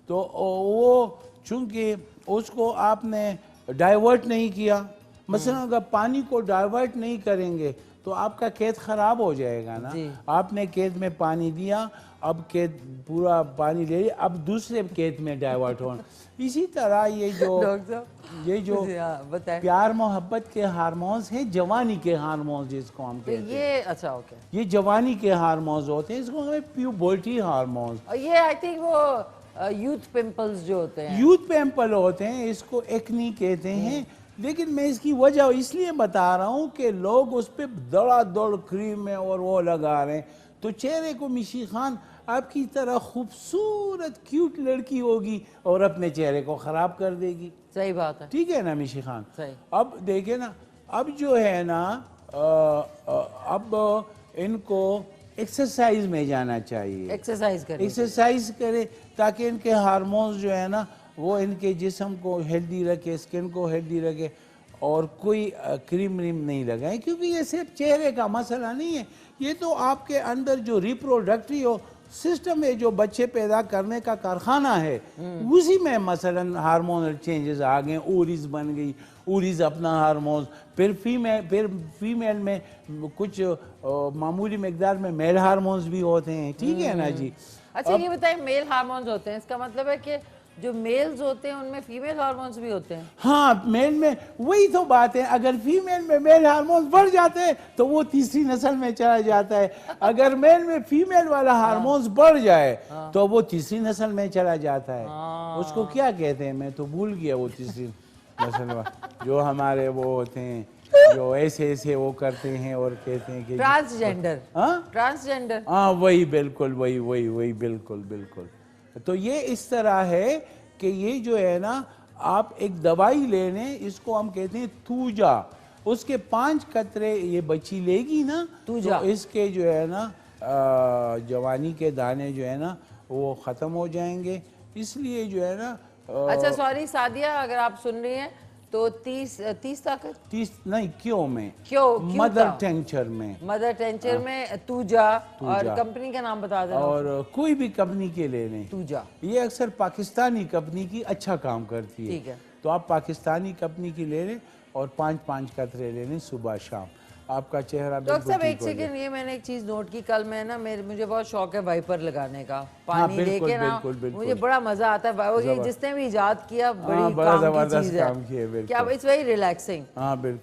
तो वो चूंकि उसको आपने डाइवर्ट नहीं किया, मसलन अगर पानी को डाइवर्ट नहीं करेंगे तो आपका खेत खराब हो जाएगा ना। आपने खेत में पानी दिया, अब खेत पूरा पानी ले लिया, अब दूसरे खेत में डाइवर्ट होना। इसी तरह ये जो प्यार मोहब्बत के हार्मोन्स हैं, जवानी के हार्मोन्स जिसको हम कहते हैं, ये अच्छा ओके, ये जवानी के हार्मोन्स होते हैं, इसको हमें प्यूबर्टी हार्मोन्स। और ये आई थिंक वो यूथ पिंपल्स जो होते हैं, यूथ पिंपल होते हैं, इसको एक्नी कहते हैं। लेकिन मैं इसकी वजह इसलिए बता रहा हूँ कि लोग उस पर दौड़ क्रीम में और वो लगा रहे हैं, तो चेहरे को मिशी खान आपकी तरह खूबसूरत क्यूट लड़की होगी और अपने चेहरे को खराब कर देगी। सही बात है, ठीक है ना मिशी खान? सही। अब देखे ना, अब जो है ना अब इनको एक्सरसाइज में जाना चाहिए। एक्सरसाइज करें ताकि इनके हार्मोन्स जो है ना वो इनके जिस्म को हेल्दी रखे, स्किन को हेल्दी रखे, और कोई क्रीम व्रीम नहीं लगाएं, क्योंकि ये सिर्फ चेहरे का मसला नहीं है, ये तो आपके अंदर जो रिप्रोडक्टिव सिस्टम है, जो बच्चे पैदा करने का कारखाना है, उसी में मसलन हार्मोनल चेंजेस आ गए, ओरीज बन गई, ओरीज अपना हार्मोन्स, फिर फीमेल में कुछ मामूली मिकदार में मेल हार्मोन्स भी होते हैं। ठीक है ना जी? अच्छा ये बताइए, मेल हार्मोन्स होते हैं, इसका मतलब है कि जो मेल्स होते हैं उनमें फीमेल हार्मोन्स भी होते हैं? हाँ, मेल में वही तो बात है, अगर फीमेल में मेल हार्मोन्स बढ़ जाते हैं तो वो तीसरी नस्ल में चला जाता है, अगर मेल में फीमेल वाला हार्मोन्स बढ़ जाए तो वो तीसरी नस्ल में चला जाता है। उसको क्या कहते हैं, मैं तो भूल गया वो तीसरी नस्ल जो हमारे वो होते हैं, जो ऐसे वो करते हैं और कहते हैं कि ट्रांसजेंडर। ट्रांसजेंडर, हाँ वही, बिल्कुल वही बिल्कुल। तो ये इस तरह है कि ये जो है ना, आप एक दवाई ले लें, इसको हम कहते हैं तूजा, उसके 5 कतरे ये बच्ची लेगी ना तो इसके जो है ना जवानी के दाने जो है ना वो ख़त्म हो जाएंगे। इसलिए जो है ना अच्छा सॉरी सादिया, अगर आप सुन रही हैं तो 30 ताकत 30 नहीं, क्यों मदर टेंचर में तूजा, और कंपनी का नाम बता देना, और कोई भी कंपनी के ले लें तूजा। ये अक्सर पाकिस्तानी कंपनी की अच्छा काम करती है, ठीक है, तो आप पाकिस्तानी कंपनी की ले लें और 5-5 कतरे ले लें सुबह शाम, आपका चेहरा डॉक्टर साहब एक सेकंड, ये मैंने एक चीज नोट की, कल मैं ना मुझे बहुत शौक है वाइपर लगाने का, पानी लेके ना मुझे बड़ा मजा आता है, वो जिसने भी इजाद किया बड़ी काम की चीज है, क्या इट्स वेरी रिलैक्सिंग।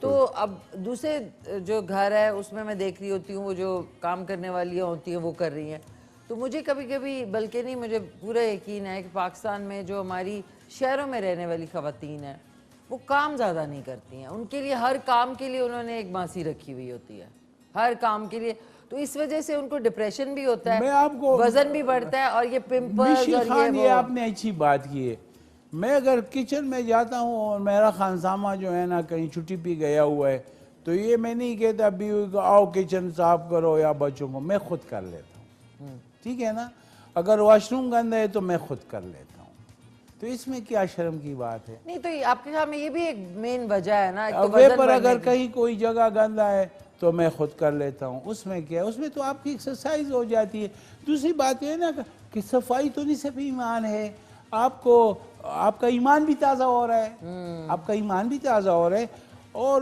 तो अब दूसरे जो घर है उसमें मैं देख रही होती हूँ, वो जो काम करने वाली होती है वो कर रही हैं, तो मुझे कभी कभी, बल्कि नहीं मुझे पूरा यकीन है कि पाकिस्तान में जो हमारी शहरों में रहने वाली खवातीन है वो काम ज़्यादा नहीं करती हैं, उनके लिए हर काम के लिए उन्होंने एक मासी रखी हुई होती है, हर काम के लिए, तो इस वजह से उनको डिप्रेशन भी होता है, वजन भी बढ़ता है, और ये पिंपल्स और ये आपने अच्छी बात की है। मैं अगर किचन में जाता हूँ और मेरा खानसामा जो है ना कहीं छुट्टी पे गया हुआ है, तो ये मैं नहीं कहता बीवी को आओ किचन साफ करो या बच्चों को, मैं खुद कर लेता हूँ। ठीक है ना? अगर वॉशरूम गंदा है तो मैं खुद कर लेता हूँ, तो इसमें क्या शर्म की बात है? नहीं, तो आपके सामने ये भी एक मेन वजह है ना, तो पर अगर कहीं कोई जगह गंदा है तो मैं खुद कर लेता हूँ, उसमें क्या है? उसमें तो आपकी एक्सरसाइज हो जाती है। दूसरी बात ये है ना कि सफाई तो नहीं सिर्फ ईमान है, आपको आपका ईमान भी ताज़ा हो रहा है, आपका ईमान भी ताज़ा हो रहा है। और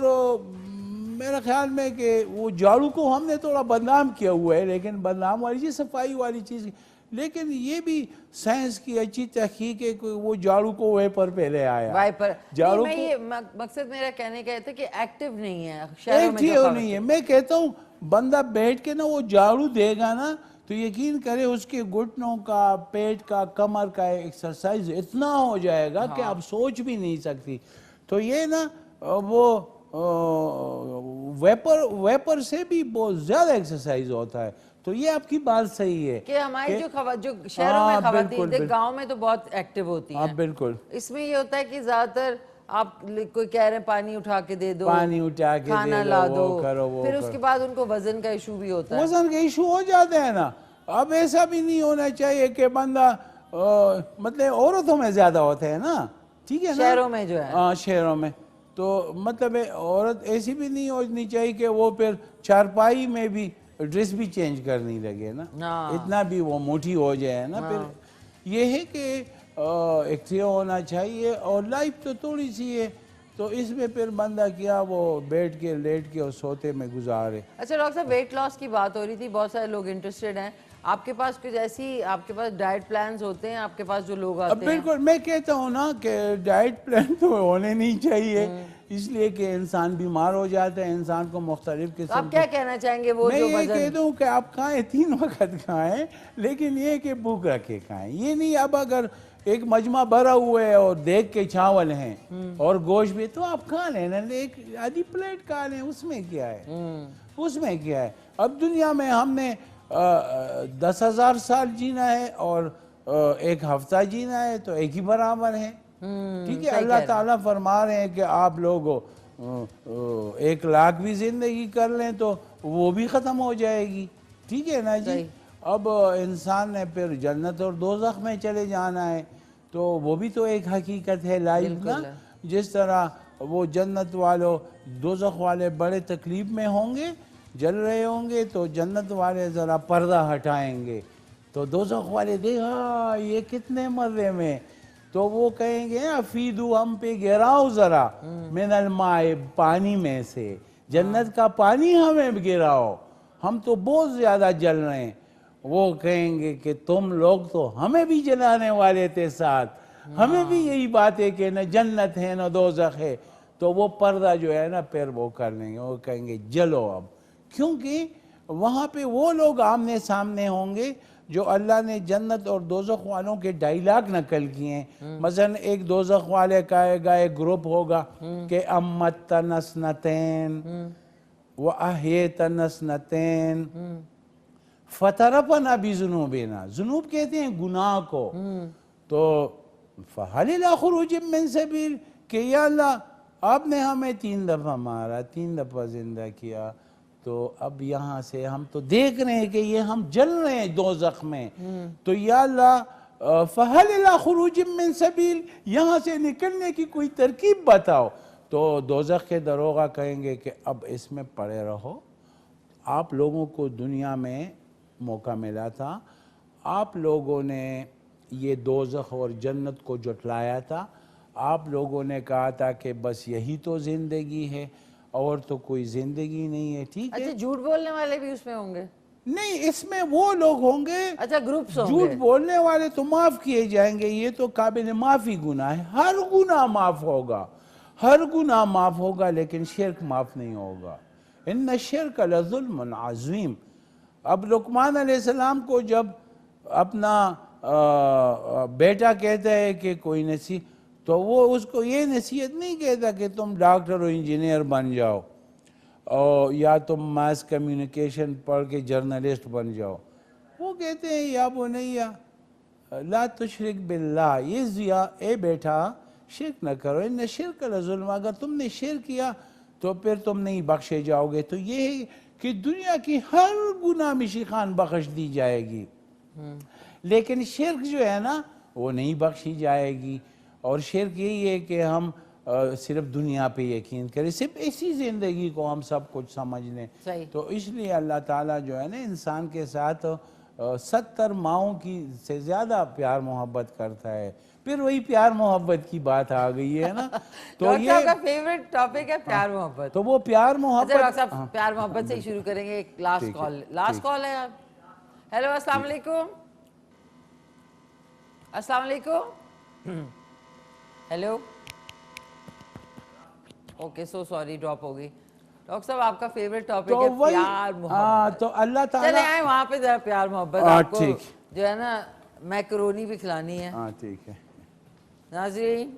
मेरा ख्याल में कि वो झाड़ू को हमने थोड़ा बदनाम किया हुआ है, लेकिन बदनाम वाली चीज़ सफाई वाली चीज़, लेकिन ये भी साइंस की अच्छी तहकीक है कि वो झाड़ू को वाइपर पहले आया, वाइपर झाड़ू को, ये मकसद मेरा कहने का था कि एक्टिव नहीं है, एक्टिव नहीं है। मैं कहता हूँ बंदा बैठ के ना वो झाड़ू देगा ना तो यकीन करे उसके घुटनों का, पेट का, कमर का एक्सरसाइज इतना हो जाएगा कि आप सोच भी नहीं सकती। तो ये ना वो वेपर से भी बहुत ज्यादा एक्सरसाइज होता है। तो ये आपकी बात सही है कि हमारी जो शहरों में खवातीन गांव में तो बहुत एक्टिव होती हैं। बिल्कुल, इसमें ये होता है कि ज्यादातर आप कोई कह रहे हैं पानी उठा के दे दो, पानी उठा के खाना ला दो, फिर उसके बाद उनको वजन का इशू भी होता है, वजन का इशू हो जाता है ना। अब ऐसा भी नहीं होना चाहिए कि बंदा मतलब औरतों में ज्यादा होता है ना, ठीक है ना, शहरों में जो है, हाँ शहरों में, तो मतलब औरत ऐसी भी नहीं होनी चाहिए कि वो फिर चारपाई में भी ड्रेस भी चेंज करनी लगे ना, इतना भी वो मोटी हो जाए ना। फिर ये है कि एक्टिव होना चाहिए, और लाइफ तो थोड़ी सी है तो इसमें फिर बंदा क्या वो बैठ के लेट के और सोते में गुजारे। अच्छा डॉक्टर साहब, वेट लॉस की बात हो रही थी, बहुत सारे लोग इंटरेस्टेड हैं। आपके पास कुछ ऐसी, आपके पास डाइट प्लान्स होते हैं आपके पास जो लोग अब आते हैं? बिल्कुल, मैं कहता हूँ ना कि डाइट प्लान तो होने नहीं चाहिए, इसलिए कि इंसान बीमार हो जाता है, इंसान को मुख्तलिफ तो किस्म आप क्या कहना चाहेंगे वो मैं जो ये कह वजन? दूं कि आप खाएं, 3 वक्त खाएं, लेकिन ये कि भूख रखे खाएं। ये नहीं अब अगर एक मजमा भरा हुआ है और देख के चावल हैं और गोश्त भी, तो आप खा लेना, एक आधी प्लेट खा लें, उसमें क्या है, उसमें क्या है। अब दुनिया में हमने 10,000 साल जीना है और 1 हफ्ता जीना है, तो एक ही बराबर है। ठीक है, अल्लाह ताला फरमा रहे हैं कि आप लोग 1 लाख भी जिंदगी कर लें तो वो भी ख़त्म हो जाएगी। ठीक है ना जी। अब इंसान ने फिर जन्नत और दोज़ख में चले जाना है, तो वो भी तो एक हकीकत है लाइफ ना। जिस तरह वो जन्नत वालों दोज़ख वाले बड़े तकलीफ में होंगे, जल रहे होंगे, तो जन्नत वाले ज़रा पर्दा हटाएंगे तो दोज़ख वाले देखा ये कितने मज़े में, तो वो कहेंगे अफीदू, हम पे गिराओ ज़रा मिनल माए, पानी में से, जन्नत का पानी हमें गिराओ, हम तो बहुत ज़्यादा जल रहे हैं। वो कहेंगे कि तुम लोग तो हमें भी जलाने वाले थे साथ, हमें भी यही बात है कि न जन्नत है न दोज़ख है। तो वो पर्दा जो है ना फिर वो कर लेंगे, वो कहेंगे जलो अब, क्योंकि वहाँ पे वो लोग आमने सामने होंगे जो अल्लाह ने जन्नत और दोज़ख वालों के डायलॉग नकल किए हैं। मसलन एक दोज़ख वाले कहेगा, एक ग्रुप होगा कि अम्मत तनस्नतैन व अहियत तनस्नतैन फतरफना बिजुनूबिना, जुनूब कहते हैं गुनाह को, तो फहल इला खुरूज मिन सबील, कि या अल्लाह आपने हमें 3 दफ़ा मारा, 3 दफ़ा जिंदा किया, तो अब यहाँ से हम तो देख रहे हैं कि ये हम जल रहे हैं दोज़ख में, तो या अल्लाह फहल इला खुरूज मिन सबील, यहाँ से निकलने की कोई तरकीब बताओ। तो दोज़ख के दरोगा कहेंगे कि अब इसमें पड़े रहो, आप लोगों को दुनिया में मौका मिला था, आप लोगों ने ये दोज़ख और जन्नत को जुटलाया था, आप लोगों ने कहा था कि बस यही तो ज़िंदगी है और तो कोई ज़िंदगी नहीं है। ठीक है, अच्छा, झूठ बोलने वाले भी उसमें होंगे? नहीं, इसमें वो लोग होंगे, अच्छा ग्रुप्स होंगे। झूठ बोलने वाले तो माफ़ किए जाएंगे, ये तो काबिल माफ़ी गुनाह है, हर गुनाह माफ़ होगा, हर गुनाह माफ़ होगा, लेकिन शिर्क माफ़ नहीं होगा। इन्न शिर्क लज़ुल्मुन अज़ीम। अब लुक़मान अलैहिस्सलाम को जब अपना बेटा कहता है कि कोई नसीहत, तो वो उसको ये नसीहत नहीं कहता कि तुम डॉक्टर और इंजीनियर बन जाओ और या तुम मास कम्युनिकेशन पढ़ के जर्नलिस्ट बन जाओ। वो कहते हैं या बुनैया ला तुशरिक बिल्लाह, ये ज़िया ए बेटा शिरक न करो, इन्न शिर्क लज़ुल्म, अगर तुमने शिरक किया तो फिर तुम नहीं बख्शे जाओगे। तो ये है कि दुनिया की हर गुनाह में शिखान बख्श दी जाएगी, लेकिन शिर्क जो है ना वो नहीं बख्शी जाएगी। और शिर्क यही है कि हम सिर्फ दुनिया पे यकीन करें, सिर्फ ऐसी ज़िंदगी को हम सब कुछ समझ लें। तो इसलिए अल्लाह ताला जो है ना इंसान के साथ 70 माओं की से ज़्यादा प्यार मोहब्बत करता है। फिर वही प्यार मोहब्बत की बात आ गई है ना। तो ये आपका फेवरेट टॉपिक है प्यार मोहब्बत। तो वो प्यार मोहब्बत, अच्छा डॉक्टर साहब, प्यार मोहब्बत से ही शुरू करेंगे। एक लास्ट कॉल, लास्ट कॉल है यार। हेलो, अस्सलाम वालेकुम। अस्सलाम वालेकुम। Hello, okay, so sorry, drop हो गई। डॉक्टर साहब, आपका फेवरेट टॉपिक तो है वही, प्यार मोहब्बत। तो अल्लाह ताला, चले आए वहाँ पे जरा प्यार मोहब्बत। आपको जो है ना मैकरोनी भी खिलानी है। हाँ ठीक है नाज़रीन,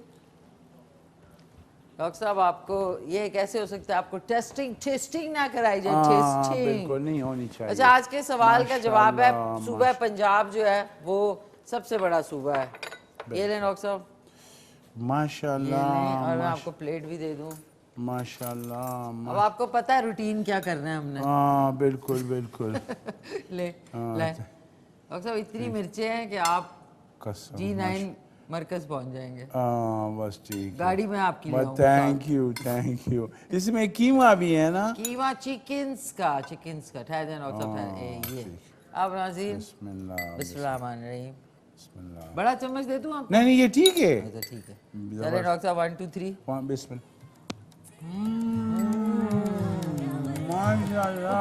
डॉक्टर साहब आपको ये कैसे हो सकता है आपको टेस्टिंग ना कराई जाए? टेस्टिंग बिल्कुल नहीं होनी चाहिए। अच्छा, आज के सवाल का जवाब है सूबा पंजाब जो है वो सबसे बड़ा सूबा है। ये लें डॉक्टर साहब, माशाल्लाह, और मैं आपको प्लेट भी दे दूं। माशाल्लाह। अब आपको पता है रूटीन क्या करना है हमने। हाँ बिल्कुल बिल्कुल। ले डॉक्टर साहब, इतनी मिर्चें हैं कि आप G9 मरकज पहुंच जाएंगे। बस ठीक है, गाड़ी में आपकी ले आऊंगा। Thank you. इसमें कीमा भी है ना? कीमा चिकन्स का ठहर जाए डॉक्टर साहब। ये अब नाज़रीन, बिस्मिल्लाहिर्रहमानिर्रहीम। बड़ा चम्मच दे दूं आपको? नहीं ये ठीक है। अच्छा ठीक है, चले डॉक्टर साहब, 1 2 3 बिस्मिल्लाह। माशाल्लाह।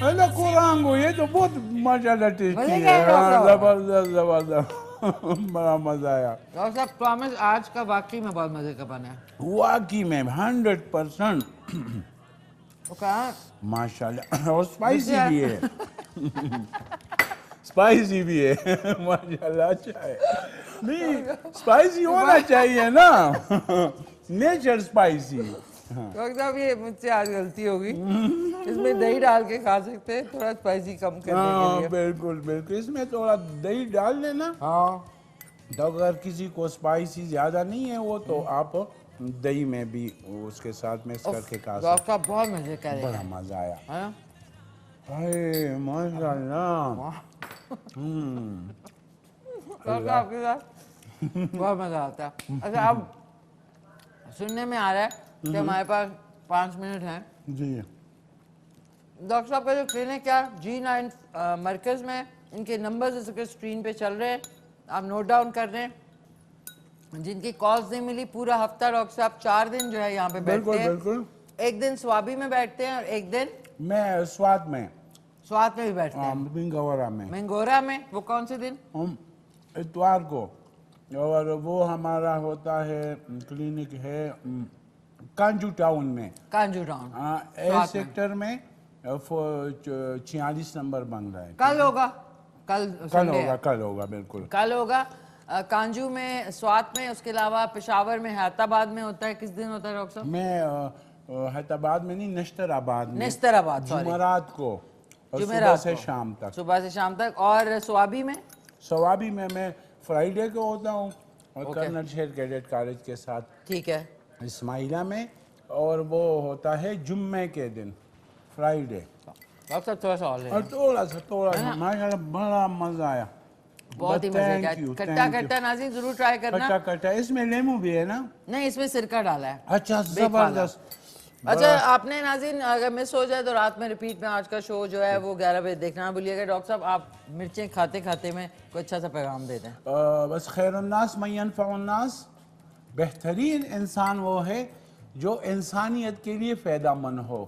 अरे कुरांगो ये तो बहुत माशाल्लाह टेस्टी मजे है। क्या है डॉक्टर साहब? जबरदस्त जबरदस्त बड़ा मजा आया। डॉक्टर साहब प्रॉमिस आज का वाकई में बहुत मजे का बना है। वाकई में 100% तो कहा माशाल्लाह। और स्पाइसी मुझे- भी है। स्पाइसी भी है माशाल्लाह। अच्छा है। नहीं स्पाइसी होना चाहिए ना। Nature spicy. डॉक्टर साहब ये मुझसे आज गलती होगी। इसमें दही डाल के खा सकते हैं थोड़ा स्पाइसी कम करने हाँ के लिए। बिल्कुल बिल्कुल। इसमें थोड़ा दही डाल देना। हाँ तो अगर किसी को स्पाइसी ज्यादा नहीं है वो तो आप दही में भी उसके साथ मिक्स करके खा सकते डॉक्टर साहब बहुत मजे हैं। करेंगे बड़ा मजा आया। है ना? हाय माशाल्लाह। डॉक्टर साहब आपके साथ बहुत मजा आता है। अच्छा अब सुनने में आ रहा है कि हमारे पास 5 मिनट हैं। जी डॉक्टर साहब का जो क्लिनिक है G9 मरकज में इनके नंबर्स इस वक्त स्क्रीन पे चल रहे हैं, आप नोट डाउन कर रहे हैं। जिनकी कॉल्स नहीं मिली पूरा हफ्ता डॉक्टर साहब 4 दिन जो है यहाँ पे बिल्कुल बैठते हैं। बिल्कुल। एक दिन स्वाबी में बैठते हैं और एक दिन मैं स्वाद में स्वाद में भी बैठते हैं। बिंगवरा में मैंगोरा में वो कौन से दिन? हम इतवार को। और वो हमारा होता है क्लिनिक है कांजू टाउन में। कांजू टाउन ए सेक्टर में 46 नंबर बंगला है। कल होगा। कल Sunday है। कल होगा बिल्कुल। कल होगा कांजू में स्वात में। उसके अलावा पेशावर में हैदराबाद में होता है। किस दिन होता है डॉक्टर साहब? मैं हैदराबाद में नहीं नश्तराबाद में नेस्तराबाद सॉरी जुमेरात को और सुबह जुमेरात से को। शाम तक। सुबह से शाम तक। और स्वाबी में सवाबी में मैं फ्राइडे को होता हूँ और ओके। कर्नल शेर कैडेट कॉलेज के साथ ठीक है। इस्माइला में। और वो होता है जुम्मे के दिन फ्राइडे। डॉक्टर साहब थोड़ा सा और ले और लें। थोड़ा सा माशाल्लाह बड़ा मजा आया। बहुत ही मजे का है। खट्टा खट्टा नाज़रीन जरूर ट्राई करना। खट्टा खट्टा। इसमें लेमू भी है ना? नहीं इसमें सिरका डाला है। अच्छा बेक वाला। जबरदस्त। अच्छा आपने नाज़रीन अगर मिस हो जाए तो रात में रिपीट में आज का शो जो है वो 11 बजे देखना ना भूलिएगा। डॉक्टर साहब आप मिर्चें खाते खाते में कोई अच्छा सा पैगाम दे दें। बस खैरुन्नास मय्यनफ़उन्नास। बेहतरीन इंसान वो है जो इंसानियत के लिए फ़ायदेमंद हो।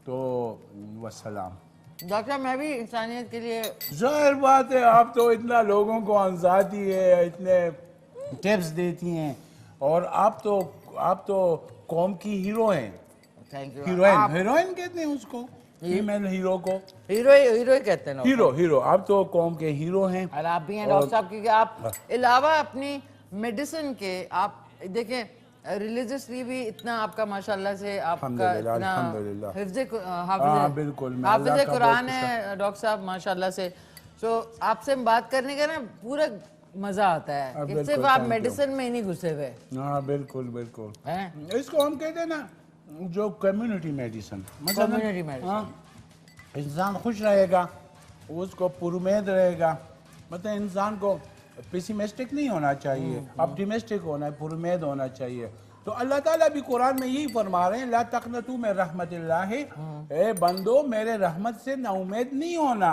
तो वस्सलाम। डॉक्टर साहब मैं भी इंसानियत के लिए जाहिर बात है आप तो इतना लोगों को हंसाती है, इतने टिप्स देती हैं और आप तो कौम की हीरो हैं। Thank you. हीरोइन कहते हैं उसको, फीमेल हीरो को। हीरो ही कहते हैं डॉक्टर हीरो आप तो कौम के हीरो हैं। और आप भी हैं डॉक्टर साहब क्योंकि आप अलावा अपनी मेडिसिन के आप देखें रिलीजियसली भी इतना आपका माशाल्लाह से आपका अल्हम्दुलिल्लाह, इतना अल्हम्दुलिल्लाह। हाफिज बिल्कुल, मैं अल्लाह हाफिज का कुरान बहुत है डॉक्टर साहब माशाल्लाह से। तो आपसे बात करने का ना पूरा मजा आता है कि बिल्कुल, सिर्फ आप thank you। मेडिसिन में ही नहीं घुसे हुए हाँ बिल्कुल बिल्कुल। हैं। इसको हम कहते हैं ना जो कम्युनिटी मेडिसिन। Community medicine। हाँ, इंसान खुश रहेगा, उसको पुरुमेद रहेगा। मतलब इंसान को पेसिमिस्टिक नहीं होना चाहिए, ऑप्टिमिस्टिक होना है, पुरुमेद होना चाहिए। तो अल्लाह ताला भी कुरान में यही फरमा रहे हैं, ला तक़नतू मिन रहमतिल्लाह, ए बंदो मेरे रहमत से ना उम्मीद नहीं होना।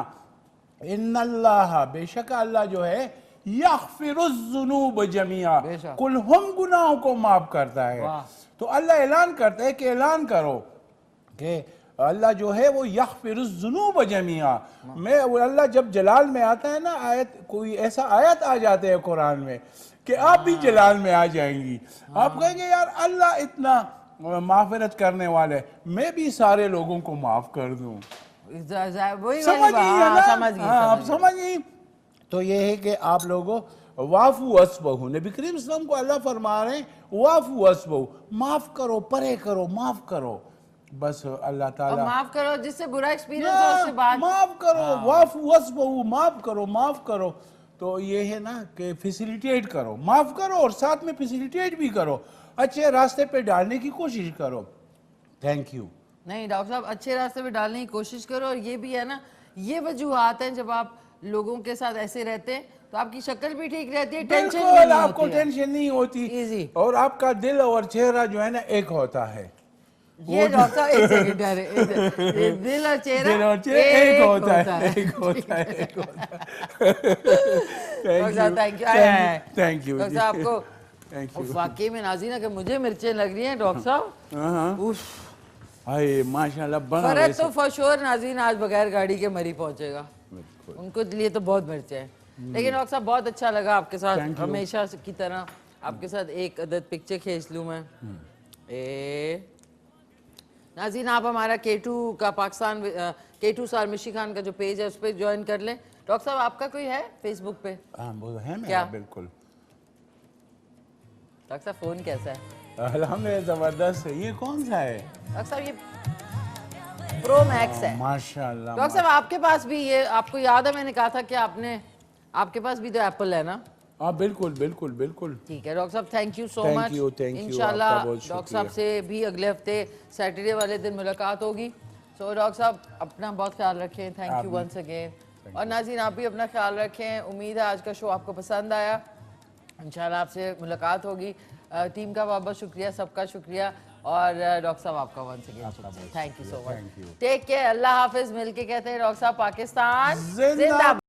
इन्नल्लाह बेशक अल्लाह जो है यग़फ़िरुज़्ज़ुनूब जमीआ, बेशक। कुल हम गुनाहों को माफ करता है। वाह। तो अल्लाह ऐलान करता है कि ऐलान करो कि अल्लाह जो है वो यग़फ़िरुज़्ज़ुनूब जमीआ। मैं वो अल्लाह जब जलाल में आता है ना आयत, कोई ऐसा आयत आ जाते हैं कुरान में कि आप भी जलाल में आ जाएंगी। आप कहेंगे यार अल्लाह इतना माफ़िरत करने वाले, मैं भी सारे लोगों को माफ कर दूं। वही समझ गई है ना? समझ गई आप समझ गई। तो ये है कि आप लोगों वाफू अस्बहू, नबी करीम सल्लल्लाहु अलैहि वसल्लम को अल्लाह फरमा रहे हैं वाफू अस्बहू, माफ करो, परे करो, माफ करो। बस अल्लाह और ताला माफ करो जिससे बुरा एक्सपीरियंस हो उससे बात माफ करो, वाफू अस्बहू, माफ करो, माफ करो। तो ये है ना कि फैसिलिटेट करो, माफ करो और साथ में फैसिलिटेट भी करो, अच्छे रास्ते पे डालने की कोशिश करो। Thank you. नहीं डॉक्टर साहब अच्छे रास्ते पे डालने की कोशिश करो। और ये भी है ना, ये वजूहात हैं जब आप लोगों के साथ ऐसे रहते हैं तो आपकी शक्ल भी ठीक रहती है, टेंशन भी बिल्कुल नहीं आपको होती है। टेंशन नहीं होती Easy। और आपका दिल और चेहरा जो है ना एक होता है। ये डॉक्टर साहब एक सेकंड ठहरे, ये दिल और चेहरा दिल और चेहरा एक होता है, है। एक होता है, एक होता है। डॉक्टर साहब thank you. Thank you doctor साहब आपको थैंक और यू। वाकई में नाज़रीन कि मुझे मिर्चें लग रही हैं डॉक्टर साहब। हाँ उफ, हाय माशाल्लाह बड़ा फरहत वैसे तो फॉर श्योर नाज़रीन आज बगैर गाड़ी के मरी पहुंचेगा, बिल्कुल। उनको लिए तो बहुत मिर्चें हैं। लेकिन डॉक्टर साहब बहुत अच्छा लगा आपके साथ, Thank you. हमेशा की तरह आपके साथ एक अदद पिक्चर खींच लूँ मैं। नाज़रीन आप हमारा K2 का पाकिस्तान K2 सार मिशी खान का जो पेज है उस पर ज्वाइन कर लें। डॉक्टर साहब आपका कोई है फेसबुक पे? हाँ वो है मेरा क्या? बिल्कुल। डॉक्टर साहब फ़ोन कैसा है? अल्हम्दुलिल्लाह ज़बरदस्त है। ये कौन सा है? डॉक्टर साहब ये प्रो मैक्स है। माशाल्लाह। डॉक्टर साहब आपके पास भी ये, आपको याद है मैंने कहा था कि आपके पास भी तो एप्पल है ना? हाँ बिल्कुल बिल्कुल बिल्कुल। ठीक है डॉक्टर साहब, thank you so Thank much. you, thank you, इंशाल्लाह आपका बहुत डॉक्टर साहब से भी अगले हफ्ते सैटरडे वाले दिन मुलाकात होगी। सो डॉक्टर साहब अपना बहुत ख्याल रखें, थैंक आप यू भी। Once again. और नाज़रीन आप भी अपना ख्याल रखें। उम्मीद है आज का शो आपको पसंद आया, इंशाल्लाह आपसे मुलाकात होगी। टीम का बहुत बहुत शुक्रिया, सबका शुक्रिया, और डॉक्टर साहब आपका once again thank you so much. Take care, Allah हाफिज। मिलके कहते हैं डॉक्टर साहब पाकिस्तान जिंदाबाद।